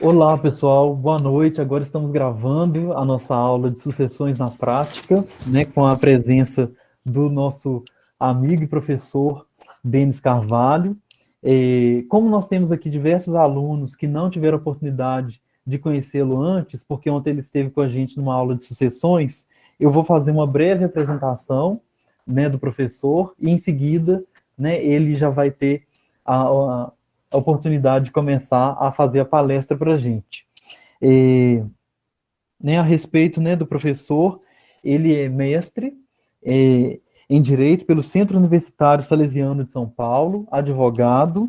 Olá, pessoal, boa noite. Agora estamos gravando a nossa aula de sucessões na prática, né, com a presença do nosso amigo e professor Denis Carvalho. Como nós temos aqui diversos alunos que não tiveram oportunidade de conhecê-lo antes, porque ontem ele esteve com a gente numa aula de sucessões, eu vou fazer uma breve apresentação, né, do professor e em seguida, né, ele já vai ter a oportunidade de começar a fazer a palestra para a gente. É, né, a respeito, né, do professor, ele é mestre em Direito pelo Centro Universitário Salesiano de São Paulo, advogado,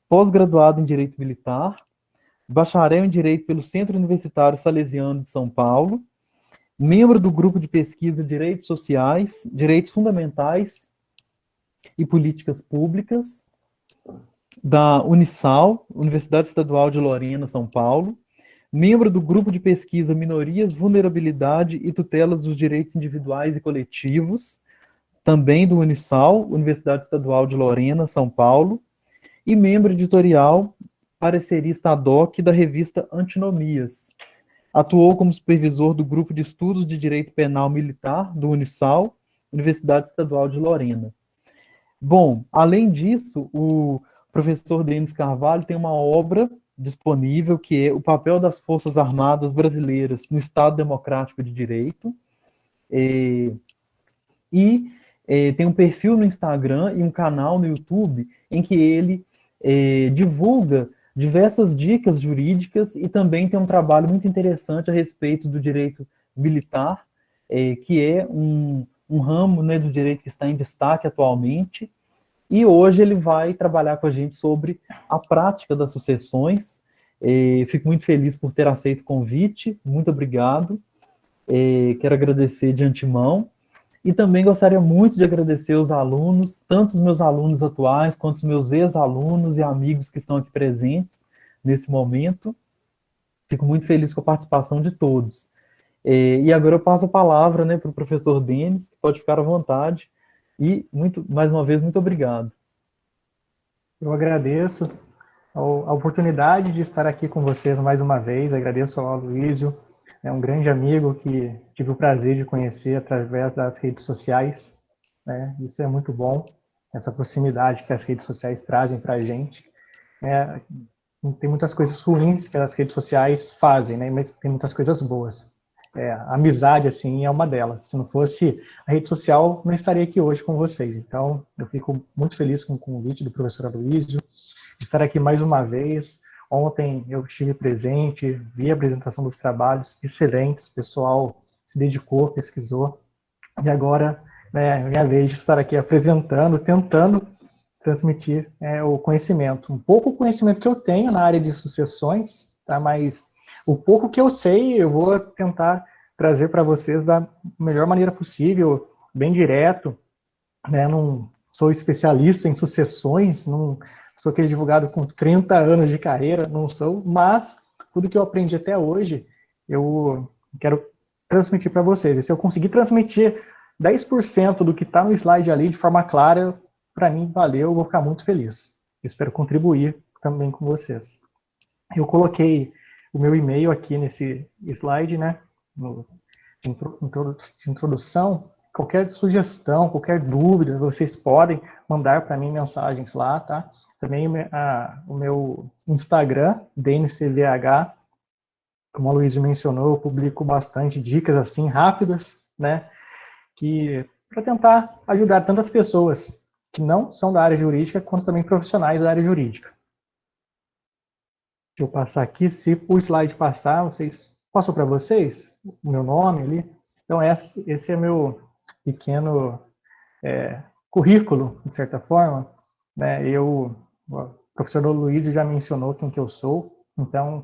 pós-graduado em Direito Militar, bacharel em Direito pelo Centro Universitário Salesiano de São Paulo, membro do grupo de pesquisa Direitos Sociais, Direitos Fundamentais e Políticas Públicas, da Unisal, Universidade Estadual de Lorena, São Paulo, membro do grupo de pesquisa Minorias, Vulnerabilidade e Tutelas dos Direitos Individuais e Coletivos, também do Unisal, Universidade Estadual de Lorena, São Paulo, e membro editorial, parecerista ad hoc da revista Antinomias. Atuou como supervisor do grupo de estudos de direito penal militar do Unisal, Universidade Estadual de Lorena. Bom, além disso, o professor Denis Carvalho tem uma obra disponível que é O Papel das Forças Armadas Brasileiras no Estado Democrático de Direito, e tem um perfil no Instagram e um canal no YouTube em que ele divulga diversas dicas jurídicas e também tem um trabalho muito interessante a respeito do direito militar, que é um ramo, né, do direito que está em destaque atualmente. E hoje ele vai trabalhar com a gente sobre a prática das sucessões. Fico muito feliz por ter aceito o convite, muito obrigado. Quero agradecer de antemão. E também gostaria muito de agradecer os alunos, tanto os meus alunos atuais, quanto os meus ex-alunos e amigos que estão aqui presentes nesse momento. Fico muito feliz com a participação de todos. E agora eu passo a palavra, né, para o professor Denis, que pode ficar à vontade. E, mais uma vez, muito obrigado. Eu agradeço a oportunidade de estar aqui com vocês mais uma vez. Agradeço ao Aloysio, é um grande amigo que tive o prazer de conhecer através das redes sociais. Né? Isso é muito bom, essa proximidade que as redes sociais trazem para a gente. É, tem muitas coisas ruins que as redes sociais fazem, né? Mas tem muitas coisas boas. A amizade, assim, é uma delas. Se não fosse a rede social, não estaria aqui hoje com vocês. Então, eu fico muito feliz com o convite do professor Aloysio, de estar aqui mais uma vez. Ontem eu estive presente, vi a apresentação dos trabalhos excelentes, o pessoal se dedicou, pesquisou, e agora é minha vez de estar aqui apresentando, tentando transmitir o conhecimento. Um pouco o conhecimento que eu tenho na área de sucessões, tá? Mas o pouco que eu sei, eu vou tentar trazer para vocês da melhor maneira possível, bem direto, né? Não sou especialista em sucessões, não sou aquele advogado com 30 anos de carreira, não sou, mas tudo que eu aprendi até hoje, eu quero transmitir para vocês. E se eu conseguir transmitir 10% do que está no slide ali de forma clara, para mim valeu, eu vou ficar muito feliz. Espero contribuir também com vocês. Eu coloquei o meu e-mail aqui nesse slide, né, de introdução. Qualquer sugestão, qualquer dúvida, vocês podem mandar para mim mensagens lá, tá? Também o meu Instagram, DNCVH, como a Luísa mencionou, eu publico bastante dicas assim rápidas, né? Que para tentar ajudar tantas pessoas que não são da área jurídica, quanto também profissionais da área jurídica. Deixa eu passar aqui, se o slide passar, vocês passou para vocês o meu nome ali. Então esse é meu pequeno currículo, de certa forma, né? O professor Luiz já mencionou quem que eu sou, então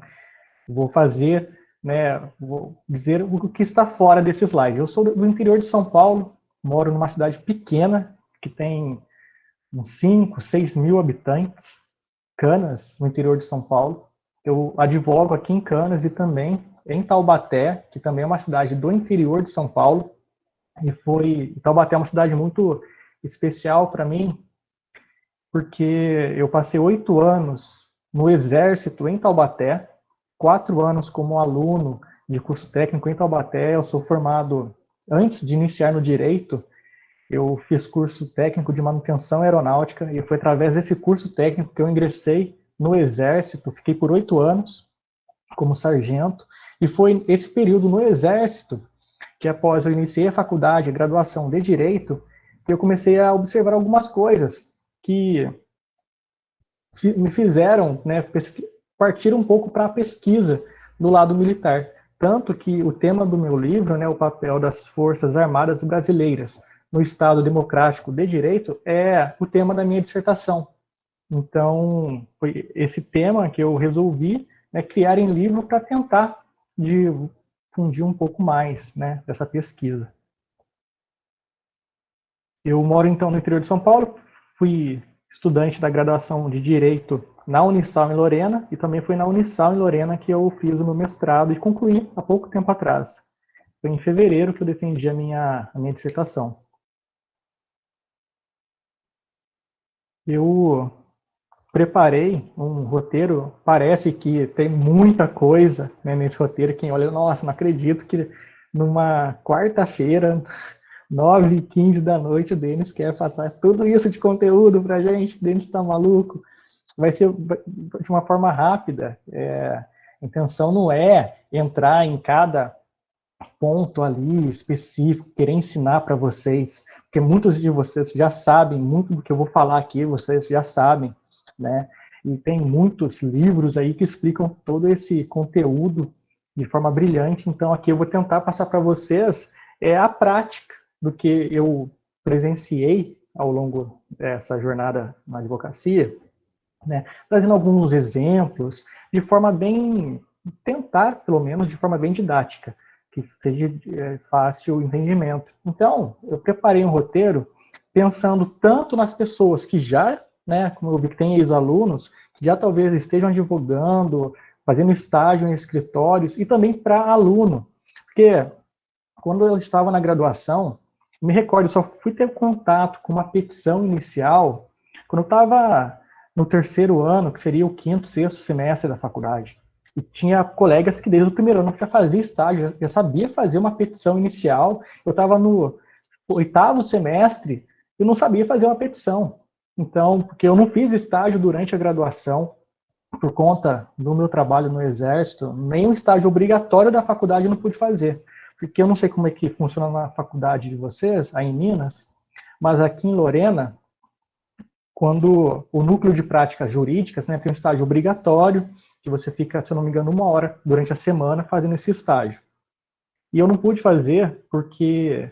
vou fazer, né, vou dizer o que está fora desse slide. Eu sou do interior de São Paulo, moro numa cidade pequena, que tem uns 5, 6 mil habitantes, Canas, no interior de São Paulo. Eu advogo aqui em Canas e também em Taubaté, que também é uma cidade do interior de São Paulo. Taubaté é uma cidade muito especial para mim, porque eu passei 8 anos no Exército em Taubaté, 4 anos como aluno de curso técnico em Taubaté. Eu sou formado, antes de iniciar no Direito, eu fiz curso técnico de manutenção aeronáutica, e foi através desse curso técnico que eu ingressei no Exército. Fiquei por 8 anos como sargento, e foi esse período no Exército que, após eu iniciei a faculdade, a graduação de Direito, que eu comecei a observar algumas coisas que me fizeram, né, partir um pouco para a pesquisa do lado militar. Tanto que o tema do meu livro, né, o papel das Forças Armadas Brasileiras no Estado Democrático de Direito, é o tema da minha dissertação. Então, foi esse tema que eu resolvi, né, criar em livro para tentar difundir um pouco mais, né, dessa pesquisa. Eu moro, então, no interior de São Paulo, fui estudante da graduação de Direito na Unisal em Lorena, e também foi na Unisal em Lorena que eu fiz o meu mestrado e concluí há pouco tempo atrás. Foi em fevereiro que eu defendi a minha dissertação. Eu preparei um roteiro, parece que tem muita coisa, né, nesse roteiro. Quem olha, nossa, não acredito que numa quarta-feira, 9h15 da noite, o Denis quer passar tudo isso de conteúdo pra gente. O Denis tá maluco. Vai ser de uma forma rápida. A intenção não é entrar em cada ponto ali específico, querer ensinar para vocês, porque muitos de vocês já sabem, muito do que eu vou falar aqui, vocês já sabem, né? E tem muitos livros aí que explicam todo esse conteúdo de forma brilhante. Então aqui eu vou tentar passar para vocês a prática do que eu presenciei ao longo dessa jornada na advocacia, né? Trazendo alguns exemplos de forma bem, tentar pelo menos de forma bem didática, que seja fácil o entendimento. Então, eu preparei um roteiro pensando tanto nas pessoas que já, né, como eu vi que tem ex-alunos, que já talvez estejam advogando, fazendo estágio em escritórios, e também para aluno. Porque quando eu estava na graduação, me recordo, eu só fui ter contato com uma petição inicial quando eu estava no terceiro ano, que seria o quinto, sexto semestre da faculdade. E tinha colegas que desde o primeiro ano já fazia estágio, já sabia fazer uma petição inicial. Eu estava no oitavo semestre e não sabia fazer uma petição. Então, porque eu não fiz estágio durante a graduação, por conta do meu trabalho no Exército, nenhum estágio obrigatório da faculdade eu não pude fazer. Porque eu não sei como é que funciona na faculdade de vocês, aí em Minas, mas aqui em Lorena, quando o núcleo de práticas jurídicas, né, tem um estágio obrigatório, que você fica, se eu não me engano, 1 hora durante a semana fazendo esse estágio. E eu não pude fazer porque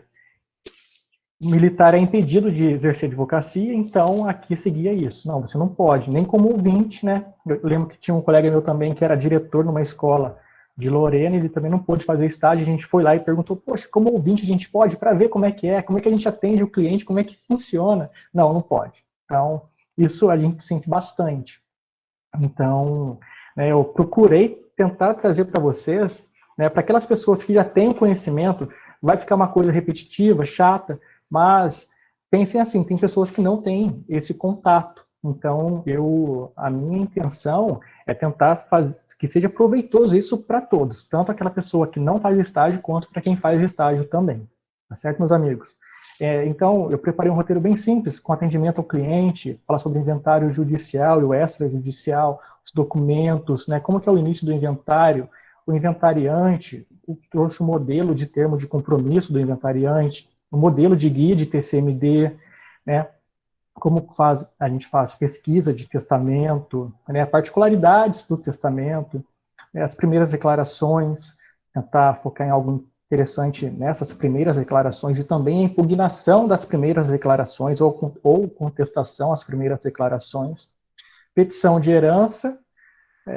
o militar é impedido de exercer advocacia, então aqui seguia isso. Não, você não pode, nem como ouvinte, né? Eu lembro que tinha um colega meu também que era diretor numa escola de Lorena, ele também não pôde fazer estágio, a gente foi lá e perguntou, poxa, como ouvinte a gente pode, para ver como é que a gente atende o cliente, como é que funciona? Não, não pode. Então, isso a gente sente bastante. Então, né, eu procurei tentar trazer para vocês, né, para aquelas pessoas que já têm conhecimento, vai ficar uma coisa repetitiva, chata, mas pensem assim, tem pessoas que não têm esse contato. Então, a minha intenção é tentar que seja proveitoso isso para todos, tanto aquela pessoa que não faz estágio, quanto para quem faz estágio também. Tá certo, meus amigos? Então, eu preparei um roteiro bem simples, com atendimento ao cliente, falar sobre o inventário judicial e o extrajudicial, os documentos, né, como que é o início do inventário, o inventariante, trouxe o modelo de termo de compromisso do inventariante, o modelo de guia de TCMD, né, como a gente faz pesquisa de testamento, né, particularidades do testamento, né, as primeiras declarações, tentar focar em algo interessante nessas primeiras declarações e também a impugnação das primeiras declarações ou contestação às primeiras declarações, petição de herança,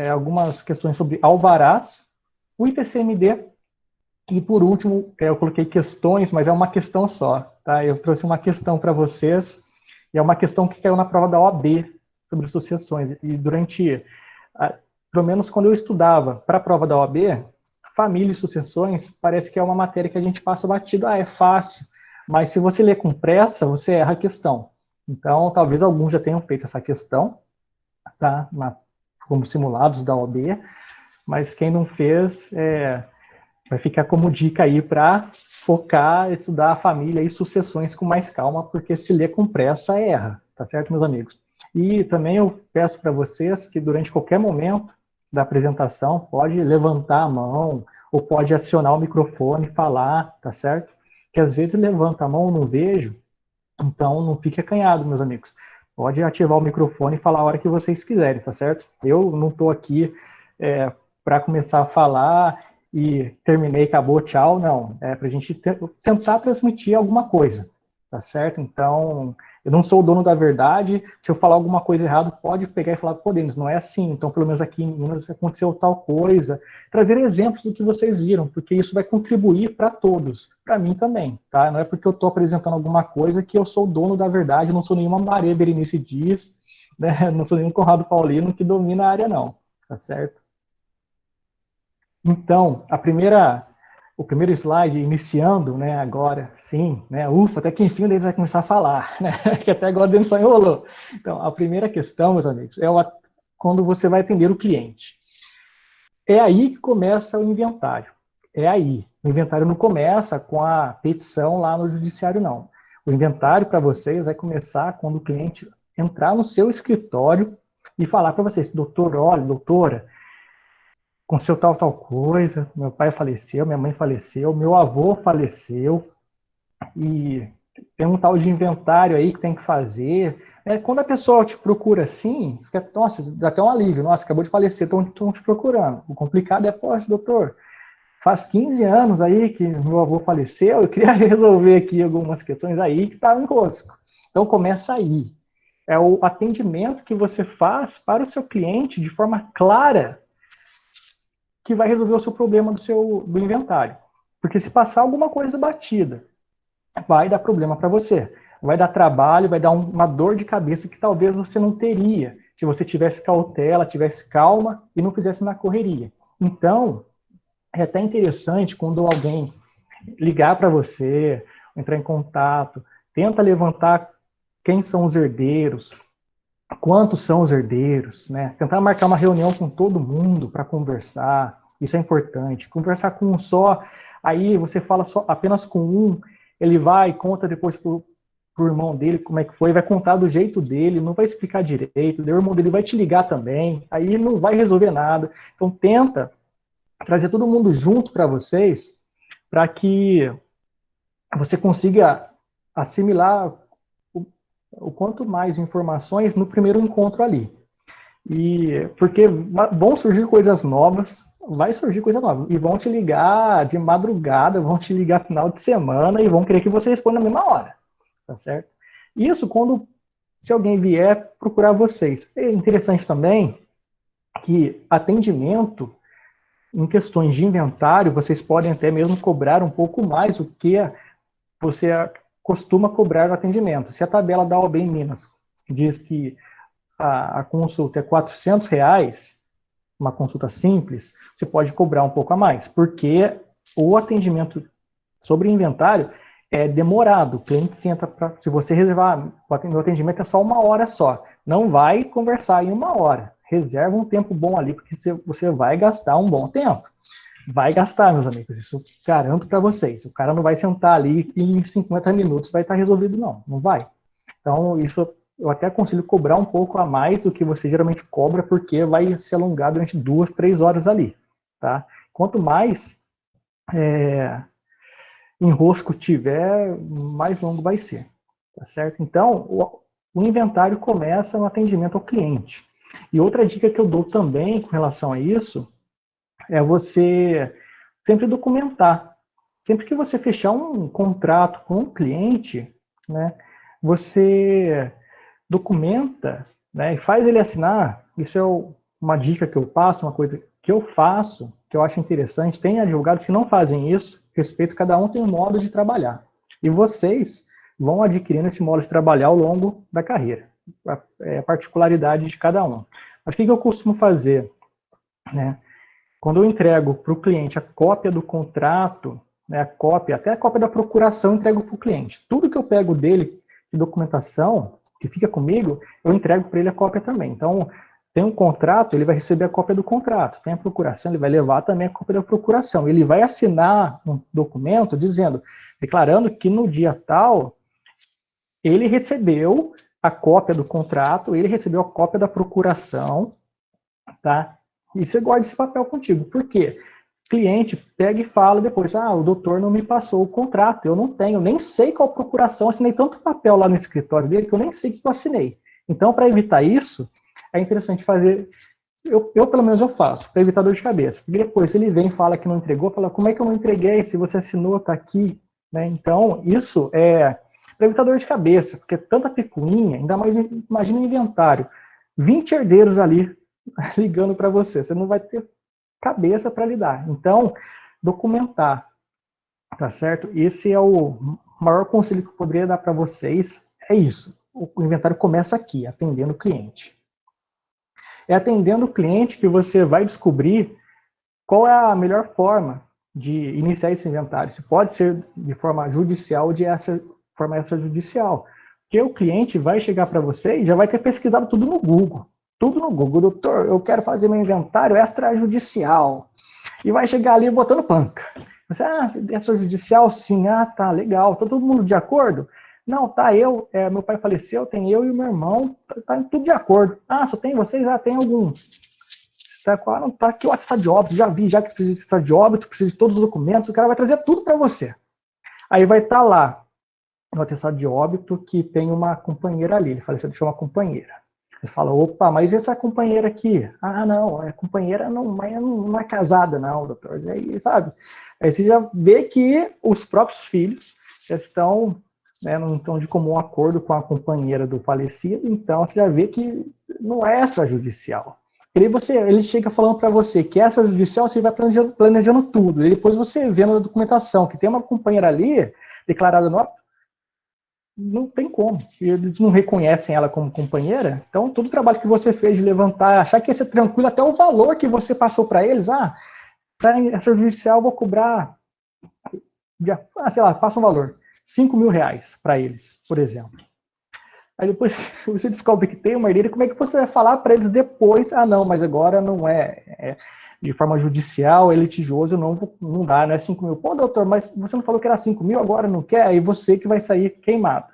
algumas questões sobre alvarás, o ITCMD e, por último, eu coloquei questões, mas é uma questão só, tá? Eu trouxe uma questão para vocês, e é uma questão que caiu na prova da OAB sobre sucessões, e pelo menos quando eu estudava para a prova da OAB, família e sucessões, parece que é uma matéria que a gente passa batido, é fácil, mas se você ler com pressa, você erra a questão. Então, talvez alguns já tenham feito essa questão, tá? Como simulados da OAB, mas quem não fez, vai ficar como dica aí para focar, estudar a família e sucessões com mais calma, porque se ler com pressa, erra, tá certo, meus amigos? E também eu peço para vocês que durante qualquer momento da apresentação, pode levantar a mão, ou pode acionar o microfone e falar, tá certo? Que às vezes levanta a mão, eu não vejo, então não fique acanhado, meus amigos. Pode ativar o microfone e falar a hora que vocês quiserem, tá certo? Eu não estou aqui para começar a falar e terminei, acabou, tchau, não. É para a gente tentar transmitir alguma coisa, tá certo? Então, eu não sou o dono da verdade, se eu falar alguma coisa errada, pode pegar e falar, pô, Denis, não é assim, então pelo menos aqui em Minas aconteceu tal coisa. Trazer exemplos do que vocês viram, porque isso vai contribuir para todos, para mim também, tá? Não é porque eu estou apresentando alguma coisa que eu sou o dono da verdade, não sou nenhuma Maria Berenice Dias, né? Não sou nenhum Conrado Paulino que domina a área, não, tá certo? Então, o primeiro slide, iniciando, né, agora, sim, né, ufa, até que enfim o Denis vai começar a falar, né, que até agora o Denis só enrolou. Então, a primeira questão, meus amigos, quando você vai atender o cliente. É aí que começa o inventário. É aí. O inventário não começa com a petição lá no judiciário, não. O inventário para vocês vai começar quando o cliente entrar no seu escritório e falar para vocês, doutor, olha, doutora, aconteceu tal coisa, meu pai faleceu, minha mãe faleceu, meu avô faleceu, e tem um tal de inventário aí que tem que fazer. Quando a pessoa te procura assim, fica, nossa, dá até um alívio, nossa, acabou de falecer, estão te procurando. O complicado é, poxa, doutor, faz 15 anos aí que meu avô faleceu, eu queria resolver aqui algumas questões aí que estavam em rosco. Então começa aí. É o atendimento que você faz para o seu cliente de forma clara, que vai resolver o seu problema do inventário. Porque se passar alguma coisa batida, vai dar problema para você. Vai dar trabalho, vai dar uma dor de cabeça que talvez você não teria se você tivesse cautela, tivesse calma e não fizesse na correria. Então, é até interessante quando alguém ligar para você, entrar em contato, tenta levantar quem são os herdeiros, quantos são os herdeiros, né? Tentar marcar uma reunião com todo mundo para conversar, isso é importante. Conversar com um só, aí você fala só apenas com um, ele vai, conta depois pro irmão dele como é que foi, vai contar do jeito dele, não vai explicar direito, o irmão dele vai te ligar também, aí não vai resolver nada. Então tenta trazer todo mundo junto para vocês, para que você consiga assimilar o quanto mais informações no primeiro encontro ali. E porque vão surgir coisas novas, vai surgir coisa nova. E vão te ligar de madrugada, vão te ligar final de semana e vão querer que você responda na mesma hora. Tá certo? Isso se alguém vier procurar vocês. É interessante também que atendimento em questões de inventário, vocês podem até mesmo cobrar um pouco mais do que você costuma cobrar no atendimento. Se a tabela da OAB em Minas diz que a consulta é R$ 400, uma consulta simples, você pode cobrar um pouco a mais, porque o atendimento sobre inventário é demorado. O cliente senta se você reservar, o atendimento é só 1 hora só. Não vai conversar em 1 hora. Reserva um tempo bom ali, porque você vai gastar um bom tempo. Vai gastar, meus amigos, isso garanto para vocês. O cara não vai sentar ali e em 50 minutos vai estar resolvido, não. Não vai. Então, isso eu até aconselho cobrar um pouco a mais do que você geralmente cobra, porque vai se alongar durante 2, 3 horas ali, tá? Quanto mais enrosco tiver, mais longo vai ser, tá certo? Então, o inventário começa no atendimento ao cliente. E outra dica que eu dou também com relação a isso é você sempre documentar. Sempre que você fechar um contrato com um cliente, né, você documenta, né, e faz ele assinar. Isso é uma dica que eu passo, uma coisa que eu faço, que eu acho interessante. Tem advogados que não fazem isso, respeito, cada um tem um modo de trabalhar. E vocês vão adquirindo esse modo de trabalhar ao longo da carreira. É a particularidade de cada um. Mas o que eu costumo fazer, né? Quando eu entrego para o cliente a cópia do contrato, né, até a cópia da procuração eu entrego para o cliente. Tudo que eu pego dele de documentação, que fica comigo, eu entrego para ele a cópia também. Então, Tem um contrato, ele vai receber a cópia do contrato. Tem a procuração, ele vai levar também a cópia da procuração. Ele vai assinar um documento dizendo, declarando que no dia tal, ele recebeu a cópia do contrato, ele recebeu a cópia da procuração, tá? E você guarda esse papel contigo. Por quê? O cliente pega e fala depois, o doutor não me passou o contrato, eu não tenho, nem sei qual procuração, assinei tanto papel lá no escritório dele que eu nem sei o que eu assinei. Então, para evitar isso, é interessante fazer, eu pelo menos eu faço, para evitar dor de cabeça. Porque depois, se ele vem e fala que não entregou, fala, como é que eu não entreguei, se você assinou, tá aqui, né? Então, isso é para evitar dor de cabeça, porque tanta picuinha, ainda mais, imagina o inventário, 20 herdeiros ali ligando para você não vai ter cabeça para lidar. Então, documentar, tá certo? Esse é o maior conselho que eu poderia dar para vocês, é isso. O inventário começa aqui, atendendo o cliente. É atendendo o cliente que você vai descobrir qual é a melhor forma de iniciar esse inventário. Se pode ser de forma judicial ou de forma extrajudicial. Porque o cliente vai chegar para você e já vai ter pesquisado tudo no Google. Tudo no Google. Doutor, eu quero fazer meu inventário extrajudicial. E vai chegar ali botando panca. Você, extrajudicial? Sim. Tá, legal. Tá todo mundo de acordo? Não, tá, meu pai faleceu, tem eu e o meu irmão, tá tudo de acordo. Só tem vocês? Tem algum. Não, tá aqui o atestado de óbito, já vi, já que precisa de atestado de óbito, precisa de todos os documentos, o cara vai trazer tudo para você. Aí vai estar lá no atestado de óbito que tem uma companheira ali, ele faleceu, deixou uma companheira. Você fala, opa, mas essa companheira aqui? Não, a companheira não é casada, não, doutor. Aí, sabe? Aí você já vê que os próprios filhos já estão, né, não estão de comum acordo com a companheira do falecido, então você já vê que não é extrajudicial. Ele chega falando para você que é extrajudicial, você vai planejando tudo. E depois você vê na documentação que tem uma companheira ali, declarada no óbito, não tem como. Eles não reconhecem ela como companheira. Então, todo o trabalho que você fez de levantar, achar que ia ser tranquilo, até o valor que você passou para eles, para extrajudicial eu vou cobrar, sei lá, passa um valor, R$5.000 para eles, por exemplo. Aí depois você descobre que tem uma herdeira, como é que você vai falar para eles depois? Não, mas agora não é de forma judicial, é litigioso, não dá, não é 5.000. Pô, doutor, mas você não falou que era 5.000, agora não quer? Aí você que vai sair queimado.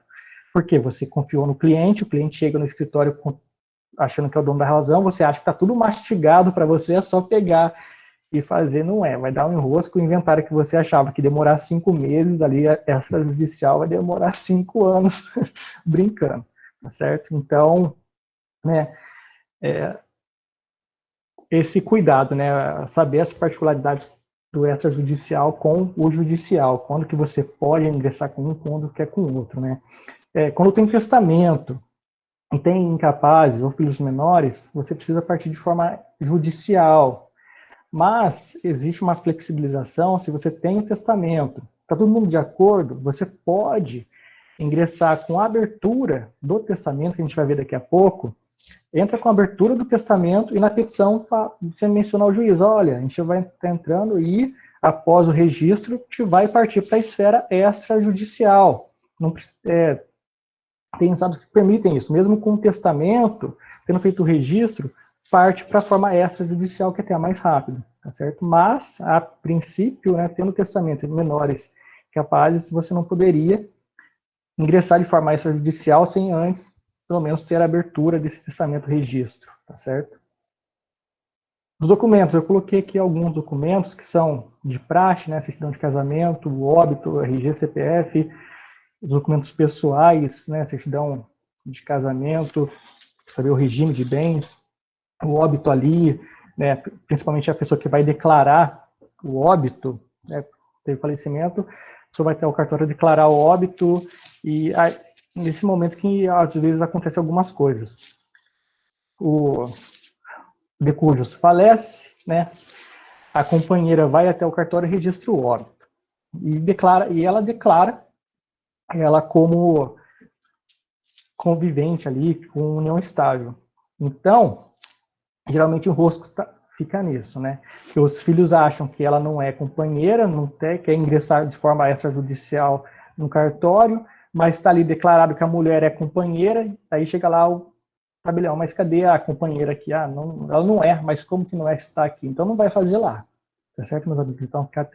Por quê? Você confiou no cliente, o cliente chega no escritório achando que é o dono da razão, você acha que está tudo mastigado para você, é só pegar e fazer, não é. Vai dar um enrosco, o inventário que você achava que demorar 5 meses, ali, essa judicial vai demorar 5 anos brincando, tá certo? Então, né, esse cuidado, né, saber as particularidades do extrajudicial com o judicial, quando que você pode ingressar com um, quando que é com o outro, né. Quando tem testamento, e tem incapazes ou filhos menores, você precisa partir de forma judicial. Mas existe uma flexibilização se você tem um testamento. Está todo mundo de acordo? Você pode ingressar com a abertura do testamento, que a gente vai ver daqui a pouco, entra com a abertura do testamento e na petição você menciona ao juiz, olha, a gente vai estar entrando e, após o registro, a gente vai partir para a esfera extrajudicial. Não, tem estados que permitem isso, mesmo com o testamento, tendo feito o registro, parte para a forma extrajudicial, que é até mais rápido, tá certo? Mas, a princípio, né, tendo testamento de menores capazes, você não poderia ingressar de forma extrajudicial sem antes, pelo menos, ter a abertura desse testamento registro, tá certo? Os documentos, eu coloquei aqui alguns documentos que são de praxe, né, certidão de casamento, o óbito, RG, CPF, os documentos pessoais, né, certidão de casamento, saber o regime de bens, o óbito ali, né, principalmente a pessoa que vai declarar o óbito, né, teve falecimento, a pessoa vai ter o cartório declarar o óbito, e aí, nesse momento que às vezes acontecem algumas coisas. O de cujos falece, né, a companheira vai até o cartório e registra o óbito. E ela declara ela como convivente ali, com união estável. Então, geralmente o rosco fica nisso, né? Que os filhos acham que ela não é companheira, não quer ingressar de forma extrajudicial no cartório, mas está ali declarado que a mulher é companheira, aí chega lá tabelião, mas cadê a companheira aqui? Ah, não, ela não é, mas como que não é que está aqui? Então não vai fazer lá. Tá certo, meus amigos? Então, ficar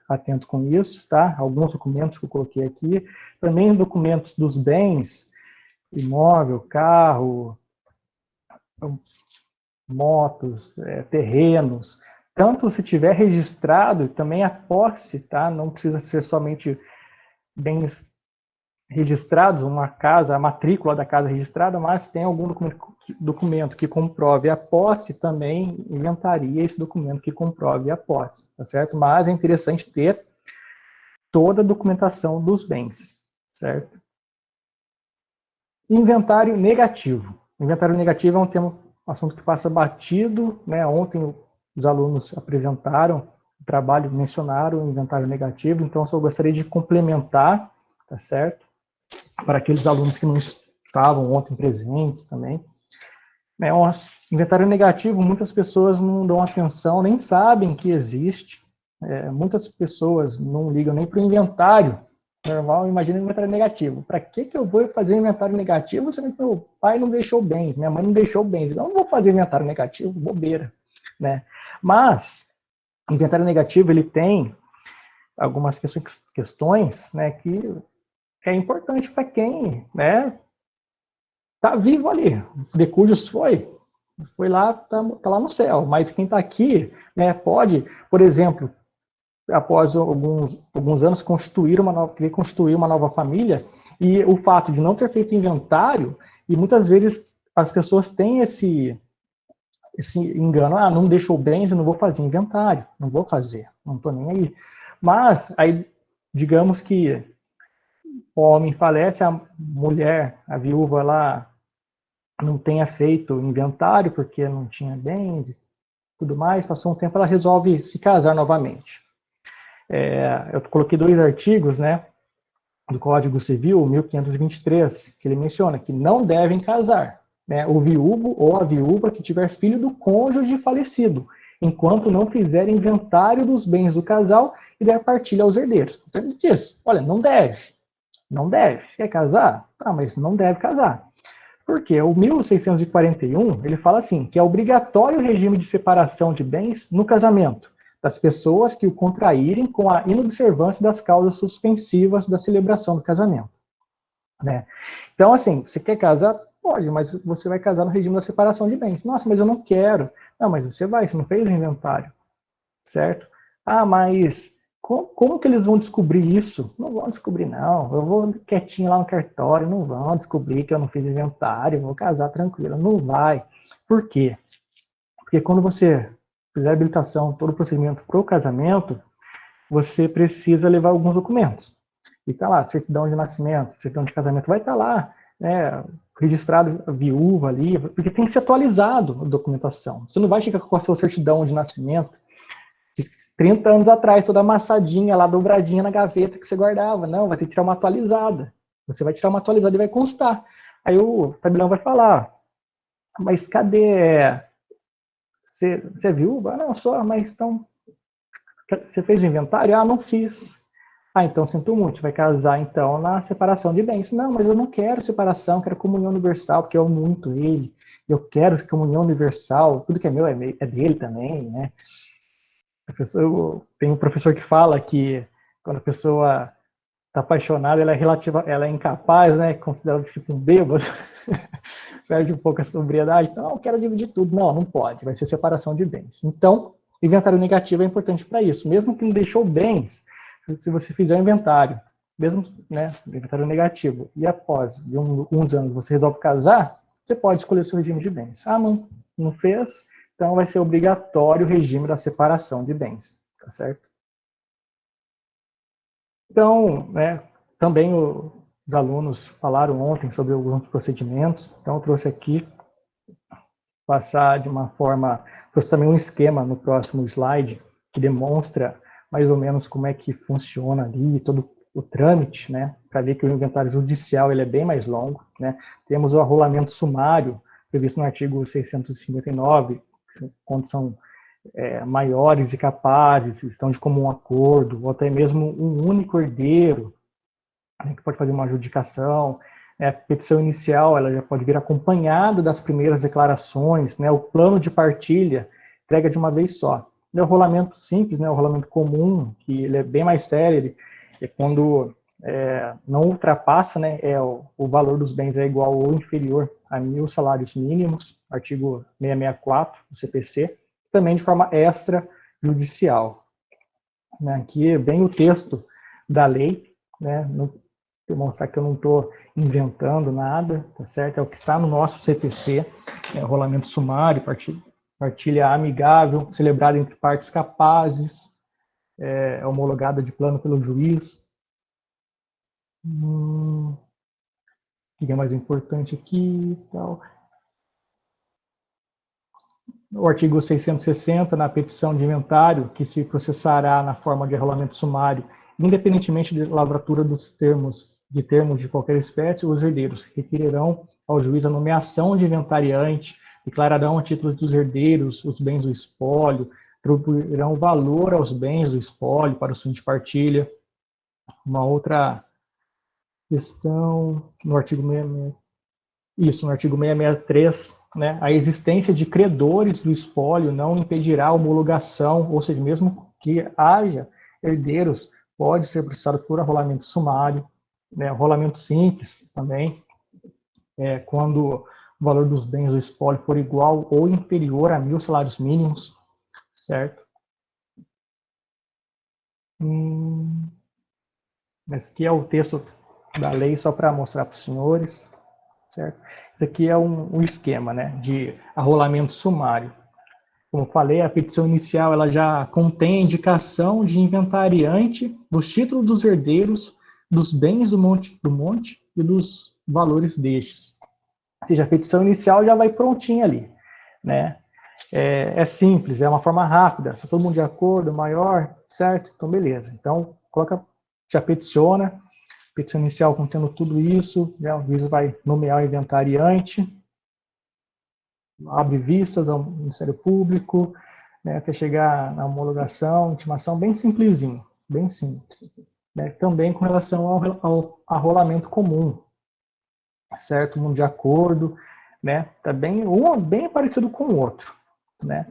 atento com isso, tá? Alguns documentos que eu coloquei aqui. Também documentos dos bens, imóvel, carro, motos, terrenos. Tanto se tiver registrado, também a posse, tá? Não precisa ser somente bens registrados, uma casa, a matrícula da casa registrada, mas tem algum documento que comprove a posse, também inventaria esse documento que comprove a posse, tá certo? Mas é interessante ter toda a documentação dos bens, certo? Inventário negativo. Inventário negativo é um assunto que passa batido, né? Ontem os alunos apresentaram o trabalho, mencionaram o inventário negativo, então eu só gostaria de complementar, tá certo? Para aqueles alunos que não estavam ontem presentes também. Um inventário negativo, muitas pessoas não dão atenção, nem sabem que existe. Muitas pessoas não ligam nem para o inventário normal, imagina inventário negativo. Para que eu vou fazer inventário negativo se meu pai não deixou bens, minha mãe não deixou bens? Então, eu não vou fazer inventário negativo, bobeira. Né? Mas, o inventário negativo, ele tem algumas questões, né, que é importante para quem, né, tá vivo ali. Decúdios foi lá, tá lá no céu. Mas quem está aqui, né, pode, por exemplo, após alguns anos querer construir uma nova família, e o fato de não ter feito inventário, e muitas vezes as pessoas têm esse engano, não deixou bens, eu não vou fazer inventário, não vou fazer, não estou nem aí. Mas, aí, digamos que o homem falece, a mulher, a viúva lá, não tenha feito inventário porque não tinha bens e tudo mais, passou um tempo, ela resolve se casar novamente. Eu coloquei 2 artigos, né, do Código Civil, 1523, que ele menciona que não devem casar, né, o viúvo ou a viúva que tiver filho do cônjuge falecido, enquanto não fizer inventário dos bens do casal e der partilha aos herdeiros. Então ele diz, olha, não deve. Você quer casar? Tá, mas não deve casar. Porque o 1641, ele fala assim, que é obrigatório o regime de separação de bens no casamento das pessoas que o contraírem com a inobservância das causas suspensivas da celebração do casamento. Né? Então, assim, você quer casar? Pode, mas você vai casar no regime da separação de bens. Nossa, mas eu não quero. Não, mas você não fez o inventário, certo? Ah, mas como que eles vão descobrir isso? Não vão descobrir, não. Eu vou quietinho lá no cartório, não vão descobrir que eu não fiz inventário, vou casar tranquilo. Não vai. Por quê? Porque quando você fizer a habilitação, todo o procedimento para o casamento, você precisa levar alguns documentos. E tá lá, certidão de nascimento, certidão de casamento, vai estar lá, né, registrado a viúva ali, porque tem que ser atualizado a documentação. Você não vai chegar com a sua certidão de nascimento de 30 anos atrás, toda amassadinha lá, dobradinha na gaveta que você guardava. Não, vai ter que tirar uma atualizada. Você vai tirar uma atualizada e vai constar. Aí o tabelião vai falar, mas cadê? Você é viúva? Ah, não, só, mas então, você fez o inventário? Ah, não fiz. Ah, então sinto muito, você vai casar então na separação de bens. Não, mas eu não quero separação, quero comunhão universal, porque eu amo muito ele. Eu quero comunhão universal, tudo que é meu é dele também, né? Tem um professor que fala que quando a pessoa está apaixonada, ela é incapaz, né? Considerada tipo um bêbado, perde um pouco a sobriedade. Então, eu quero dividir tudo. Não, não pode, vai ser separação de bens. Então, inventário negativo é importante para isso. Mesmo que não deixou bens, se você fizer o inventário, mesmo, né, inventário negativo, e após uns anos você resolve casar, você pode escolher seu regime de bens. Ah, não fez? Então vai ser obrigatório o regime da separação de bens, tá certo? Então, né, também os alunos falaram ontem sobre alguns procedimentos, então eu trouxe aqui, passar de uma forma, trouxe também um esquema no próximo slide, que demonstra mais ou menos como é que funciona ali, todo o trâmite, né, para ver que o inventário judicial ele é bem mais longo, né, temos o arrolamento sumário, previsto no artigo 659, quando são maiores e capazes, estão de comum acordo, ou até mesmo um único herdeiro, né, que pode fazer uma adjudicação, A petição inicial ela já pode vir acompanhada das primeiras declarações, né? O plano de partilha entrega de uma vez só. O rolamento simples, né? O rolamento comum, que ele é bem mais célere, é quando não ultrapassa, né? O valor dos bens é igual ou inferior a 1.000 salários mínimos, artigo 664 do CPC, também de forma extrajudicial. Né? Aqui é bem o texto da lei, né? Vou mostrar que eu não estou inventando nada, tá certo? É o que está no nosso CPC, rolamento sumário, partilha amigável, celebrada entre partes capazes, homologada de plano pelo juiz. O que é mais importante aqui? Tal. O artigo 660, na petição de inventário, que se processará na forma de rolamento sumário, independentemente de lavratura dos termos de qualquer espécie, os herdeiros requererão ao juiz a nomeação de inventariante, declararão a título dos herdeiros os bens do espólio, atribuirão valor aos bens do espólio para o fim de partilha. Uma outra questão, no artigo 663, né, a existência de credores do espólio não impedirá a homologação, ou seja, mesmo que haja herdeiros, pode ser processado por arrolamento sumário, né, rolamento simples também, quando o valor dos bens do espólio for igual ou inferior a 1.000 salários mínimos, certo? Esse aqui é o texto da lei, só para mostrar para os senhores, certo? Esse aqui é um esquema, né, de arrolamento sumário. Como eu falei, a petição inicial ela já contém a indicação de inventariante dos títulos dos herdeiros, dos bens do monte e dos valores destes. Ou seja, a petição inicial já vai prontinha ali, né? É simples, é uma forma rápida, está todo mundo de acordo, maior, certo? Então, beleza. Então, já peticiona, petição inicial contendo tudo isso, né? O juiz vai nomear o inventariante, abre vistas ao Ministério Público, né, até chegar na homologação, intimação, bem simplesinho, bem simples. Né? Também com relação ao arrolamento comum, certo? Um de acordo, né? Tá bem parecido com o outro, né?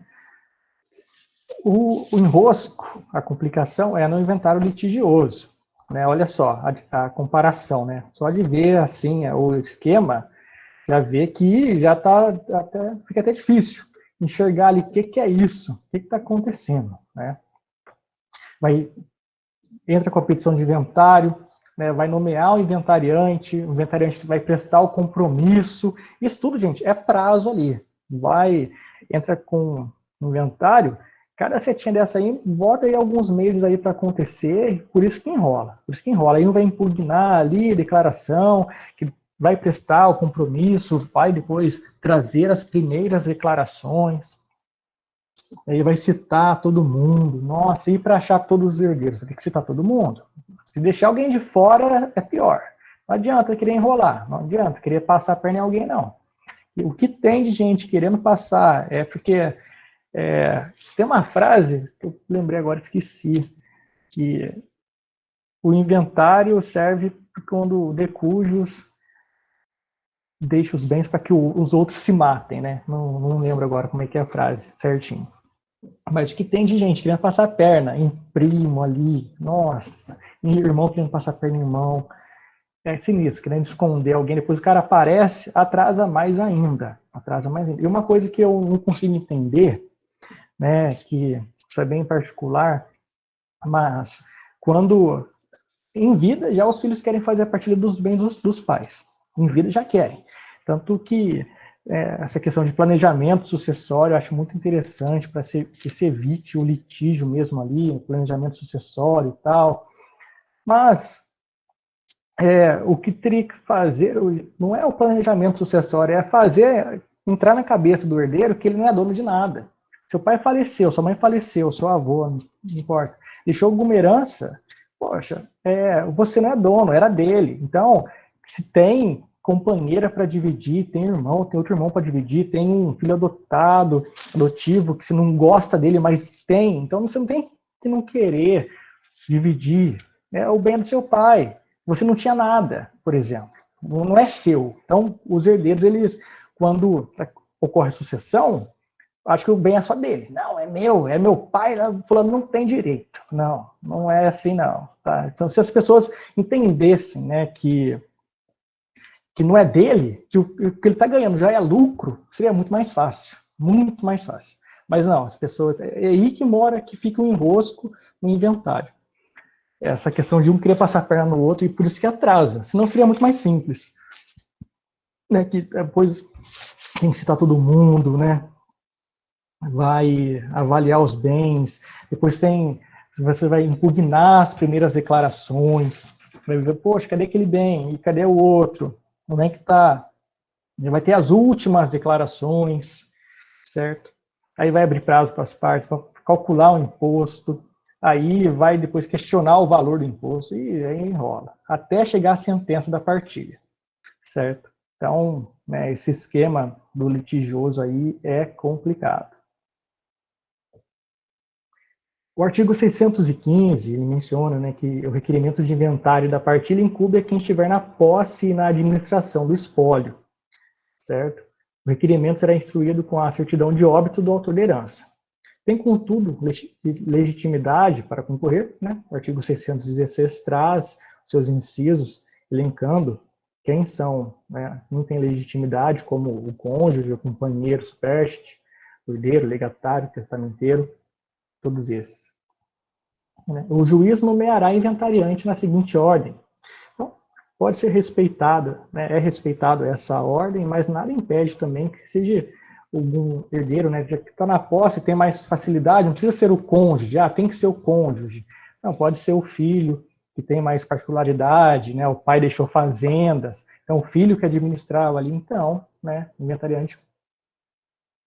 O enrosco, a complicação é no inventário litigioso, né? Olha só a comparação, né? Só de ver assim o esquema, já vê que já fica até difícil enxergar ali o que é isso, o que está acontecendo, né? Entra com a petição de inventário, né, vai nomear o inventariante vai prestar o compromisso, isso tudo, gente, é prazo ali. Entra com o inventário, cada setinha dessa aí, bota aí alguns meses aí para acontecer, por isso que enrola. Aí não vai impugnar ali declaração, que vai prestar o compromisso, vai depois trazer as primeiras declarações, aí vai citar todo mundo. Nossa, e para achar todos os herdeiros? Vai ter que citar todo mundo. Se deixar alguém de fora, é pior. Não adianta querer enrolar, não adianta querer passar a perna em alguém, não. E o que tem de gente querendo passar é porque tem uma frase que eu lembrei agora, esqueci, que o inventário serve quando o de cujos deixa os bens para que os outros se matem, né? Não lembro agora como é que é a frase certinho. Mas o que tem de gente querendo passar a perna em primo ali, nossa, em irmão querendo passar a perna em irmão, é sinistro, querendo esconder alguém, depois o cara aparece, atrasa mais ainda. E uma coisa que eu não consigo entender, né, que isso é bem particular, mas quando em vida já os filhos querem fazer a partilha dos bens dos pais, em vida já querem. Tanto que essa questão de planejamento sucessório eu acho muito interessante para que se evite o litígio mesmo ali, o planejamento sucessório e tal. Mas o que teria que fazer não é o planejamento sucessório, é entrar na cabeça do herdeiro que ele não é dono de nada. Seu pai faleceu, sua mãe faleceu, seu avô, não importa, deixou alguma herança, poxa, você não é dono, era dele. Então, se tem companheira para dividir, tem outro irmão para dividir, tem um filho adotivo, que você não gosta dele, mas tem. Então, você não tem que não querer dividir o bem do seu pai. Você não tinha nada, por exemplo. não é seu. Então, os herdeiros, eles, quando ocorre sucessão, acho que o bem é só dele. Não, é meu pai, fulano não tem direito. Não, não é assim não. Tá? Então, se as pessoas entendessem, né, que não é dele, que o que ele está ganhando já é lucro, seria muito mais fácil. Muito mais fácil. Mas não, as pessoas, é aí que mora, que fica um enrosco no inventário. Essa questão de um querer passar a perna no outro, e por isso que atrasa. Senão seria muito mais simples. Né, que depois tem que citar todo mundo, né? Vai avaliar os bens, depois você vai impugnar as primeiras declarações, vai ver, poxa, cadê aquele bem? E cadê o outro? Como é que tá? Vai ter as últimas declarações, certo? Aí vai abrir prazo para as partes, para calcular o imposto, aí vai depois questionar o valor do imposto, e aí enrola, até chegar a sentença da partilha, certo? Então, né, esse esquema do litigioso aí é complicado. O artigo 615, ele menciona, né, que o requerimento de inventário da partilha incumbe a quem estiver na posse e na administração do espólio, certo? O requerimento será instruído com a certidão de óbito do autor da herança. Tem, contudo, legitimidade para concorrer, né? O artigo 616 traz seus incisos, elencando quem são, né, não tem legitimidade, como o cônjuge, o companheiro, supérstite, o herdeiro, legatário, testamenteiro, todos esses. O juiz nomeará inventariante na seguinte ordem. Então, pode ser respeitada, né, é respeitado essa ordem, mas nada impede também que seja algum herdeiro, né, já que está na posse, tem mais facilidade, não precisa ser o cônjuge, tem que ser o cônjuge. Não, pode ser o filho, que tem mais particularidade, né, o pai deixou fazendas, então o filho que administrava ali, então, né, inventariante,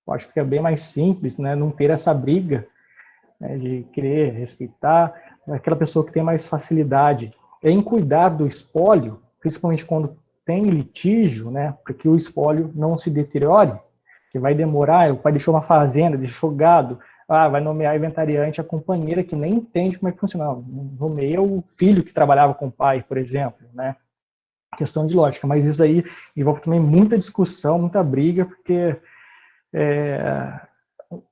eu acho que é bem mais simples, né, não ter essa briga, né, de querer respeitar, aquela pessoa que tem mais facilidade em cuidar do espólio, principalmente quando tem litígio, né, para que o espólio não se deteriore, que vai demorar, o pai deixou uma fazenda, deixou gado, vai nomear inventariante a companheira que nem entende como é que funciona, nomeia o filho que trabalhava com o pai, por exemplo, né, questão de lógica, mas isso aí envolve também muita discussão, muita briga, porque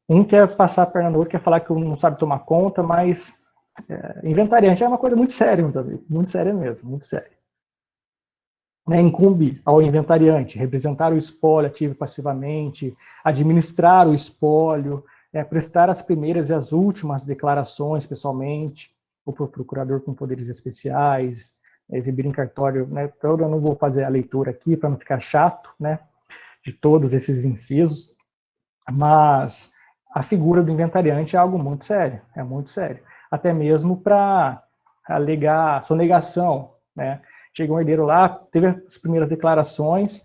um quer passar a perna no outro, quer falar que um não sabe tomar conta, mas inventariante é uma coisa muito séria, muito séria mesmo, muito séria. Né, incumbe ao inventariante representar o espólio ativo e passivamente, administrar o espólio, prestar as primeiras e as últimas declarações pessoalmente, ou para o procurador com poderes especiais, exibir em cartório, né, então eu não vou fazer a leitura aqui para não ficar chato, né, de todos esses incisos, mas a figura do inventariante é algo muito sério, até mesmo para alegar sonegação, né? Chega um herdeiro lá, teve as primeiras declarações,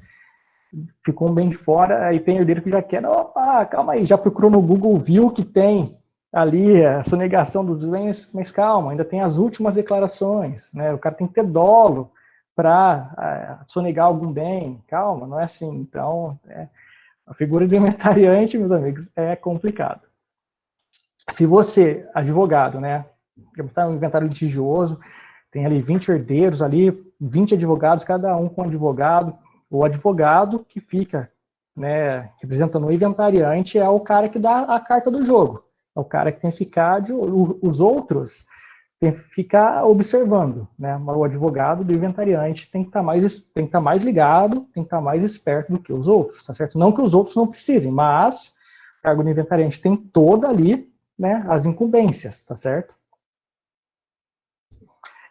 ficou um bem de fora, aí tem herdeiro que já quer, opa, calma aí, já procurou no Google, viu que tem ali a sonegação dos bens, mas calma, ainda tem as últimas declarações, né? O cara tem que ter dolo para sonegar algum bem, calma, não é assim, então, a figura do inventariante, meus amigos, é complicado. Se você, advogado, né, está um inventário litigioso, tem ali 20 herdeiros ali, 20 advogados, cada um com um advogado, o advogado que fica, né, representando o inventariante é o cara que dá a carta do jogo, é o cara que tem que ficar, os outros tem que ficar observando, né, o advogado do inventariante tem que estar mais ligado, tem que estar mais esperto do que os outros, tá certo? Não que os outros não precisem, mas o cargo do inventariante tem toda ali, né, as incumbências, tá certo?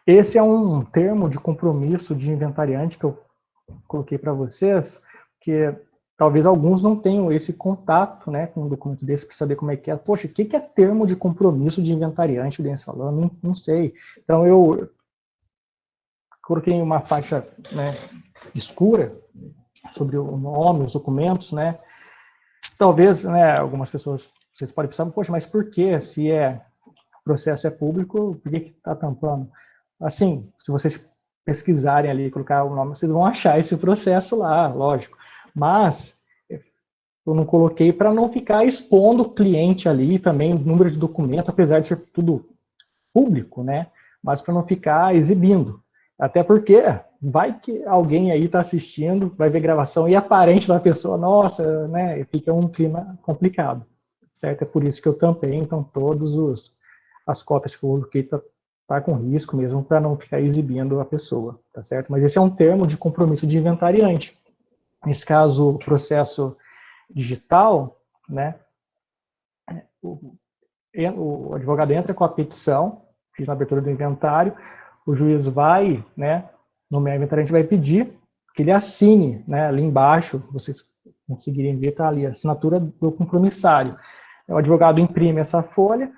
Esse é um termo de compromisso de inventariante que eu coloquei para vocês, que talvez alguns não tenham esse contato, né, com um documento desse para saber como é que é. Poxa, o que é termo de compromisso de inventariante? O Denis falou, não sei. Então eu coloquei uma faixa, né, escura sobre o nome, os documentos, né. Talvez, né, algumas pessoas, vocês podem pensar, poxa, mas por que? Se o processo é público, por que está tampando? Assim, se vocês pesquisarem ali, colocar o nome, vocês vão achar esse processo lá, lógico. Mas eu não coloquei para não ficar expondo o cliente ali, também o número de documento, apesar de ser tudo público, né? Mas para não ficar exibindo. Até porque vai que alguém aí está assistindo, vai ver gravação e é parente da pessoa, nossa, né? Fica um clima complicado, certo? É por isso que eu tampei, então, as cotas que eu coloquei tá com risco mesmo, para não ficar exibindo a pessoa, tá certo? Mas esse é um termo de compromisso de inventariante. Nesse caso, processo digital, né? O advogado entra com a petição, fiz na abertura do inventário, o juiz vai, né, no meu inventariante vai pedir que ele assine, né, ali embaixo, vocês conseguirem ver, tá ali, a assinatura do compromissário. O advogado imprime essa folha,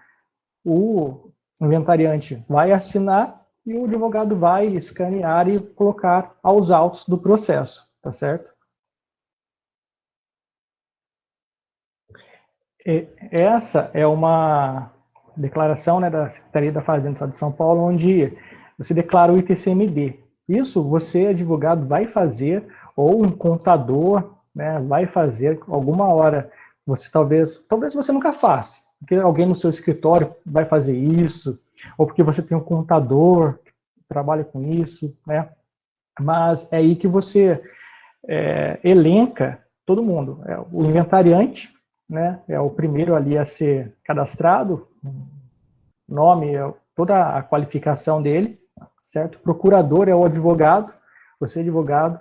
o inventariante vai assinar e o advogado vai escanear e colocar aos autos do processo, tá certo? Essa é uma declaração, né, da Secretaria da Fazenda do Estado de São Paulo, onde você declara o ITCMD. Isso você, advogado, vai fazer, ou um contador, né, vai fazer alguma hora. Você talvez você nunca faça, porque alguém no seu escritório vai fazer isso, ou porque você tem um contador que trabalha com isso, né? Mas é aí que você elenca todo mundo. O inventariante, né, é o primeiro ali a ser cadastrado, nome, toda a qualificação dele, certo? Procurador é o advogado, você é advogado,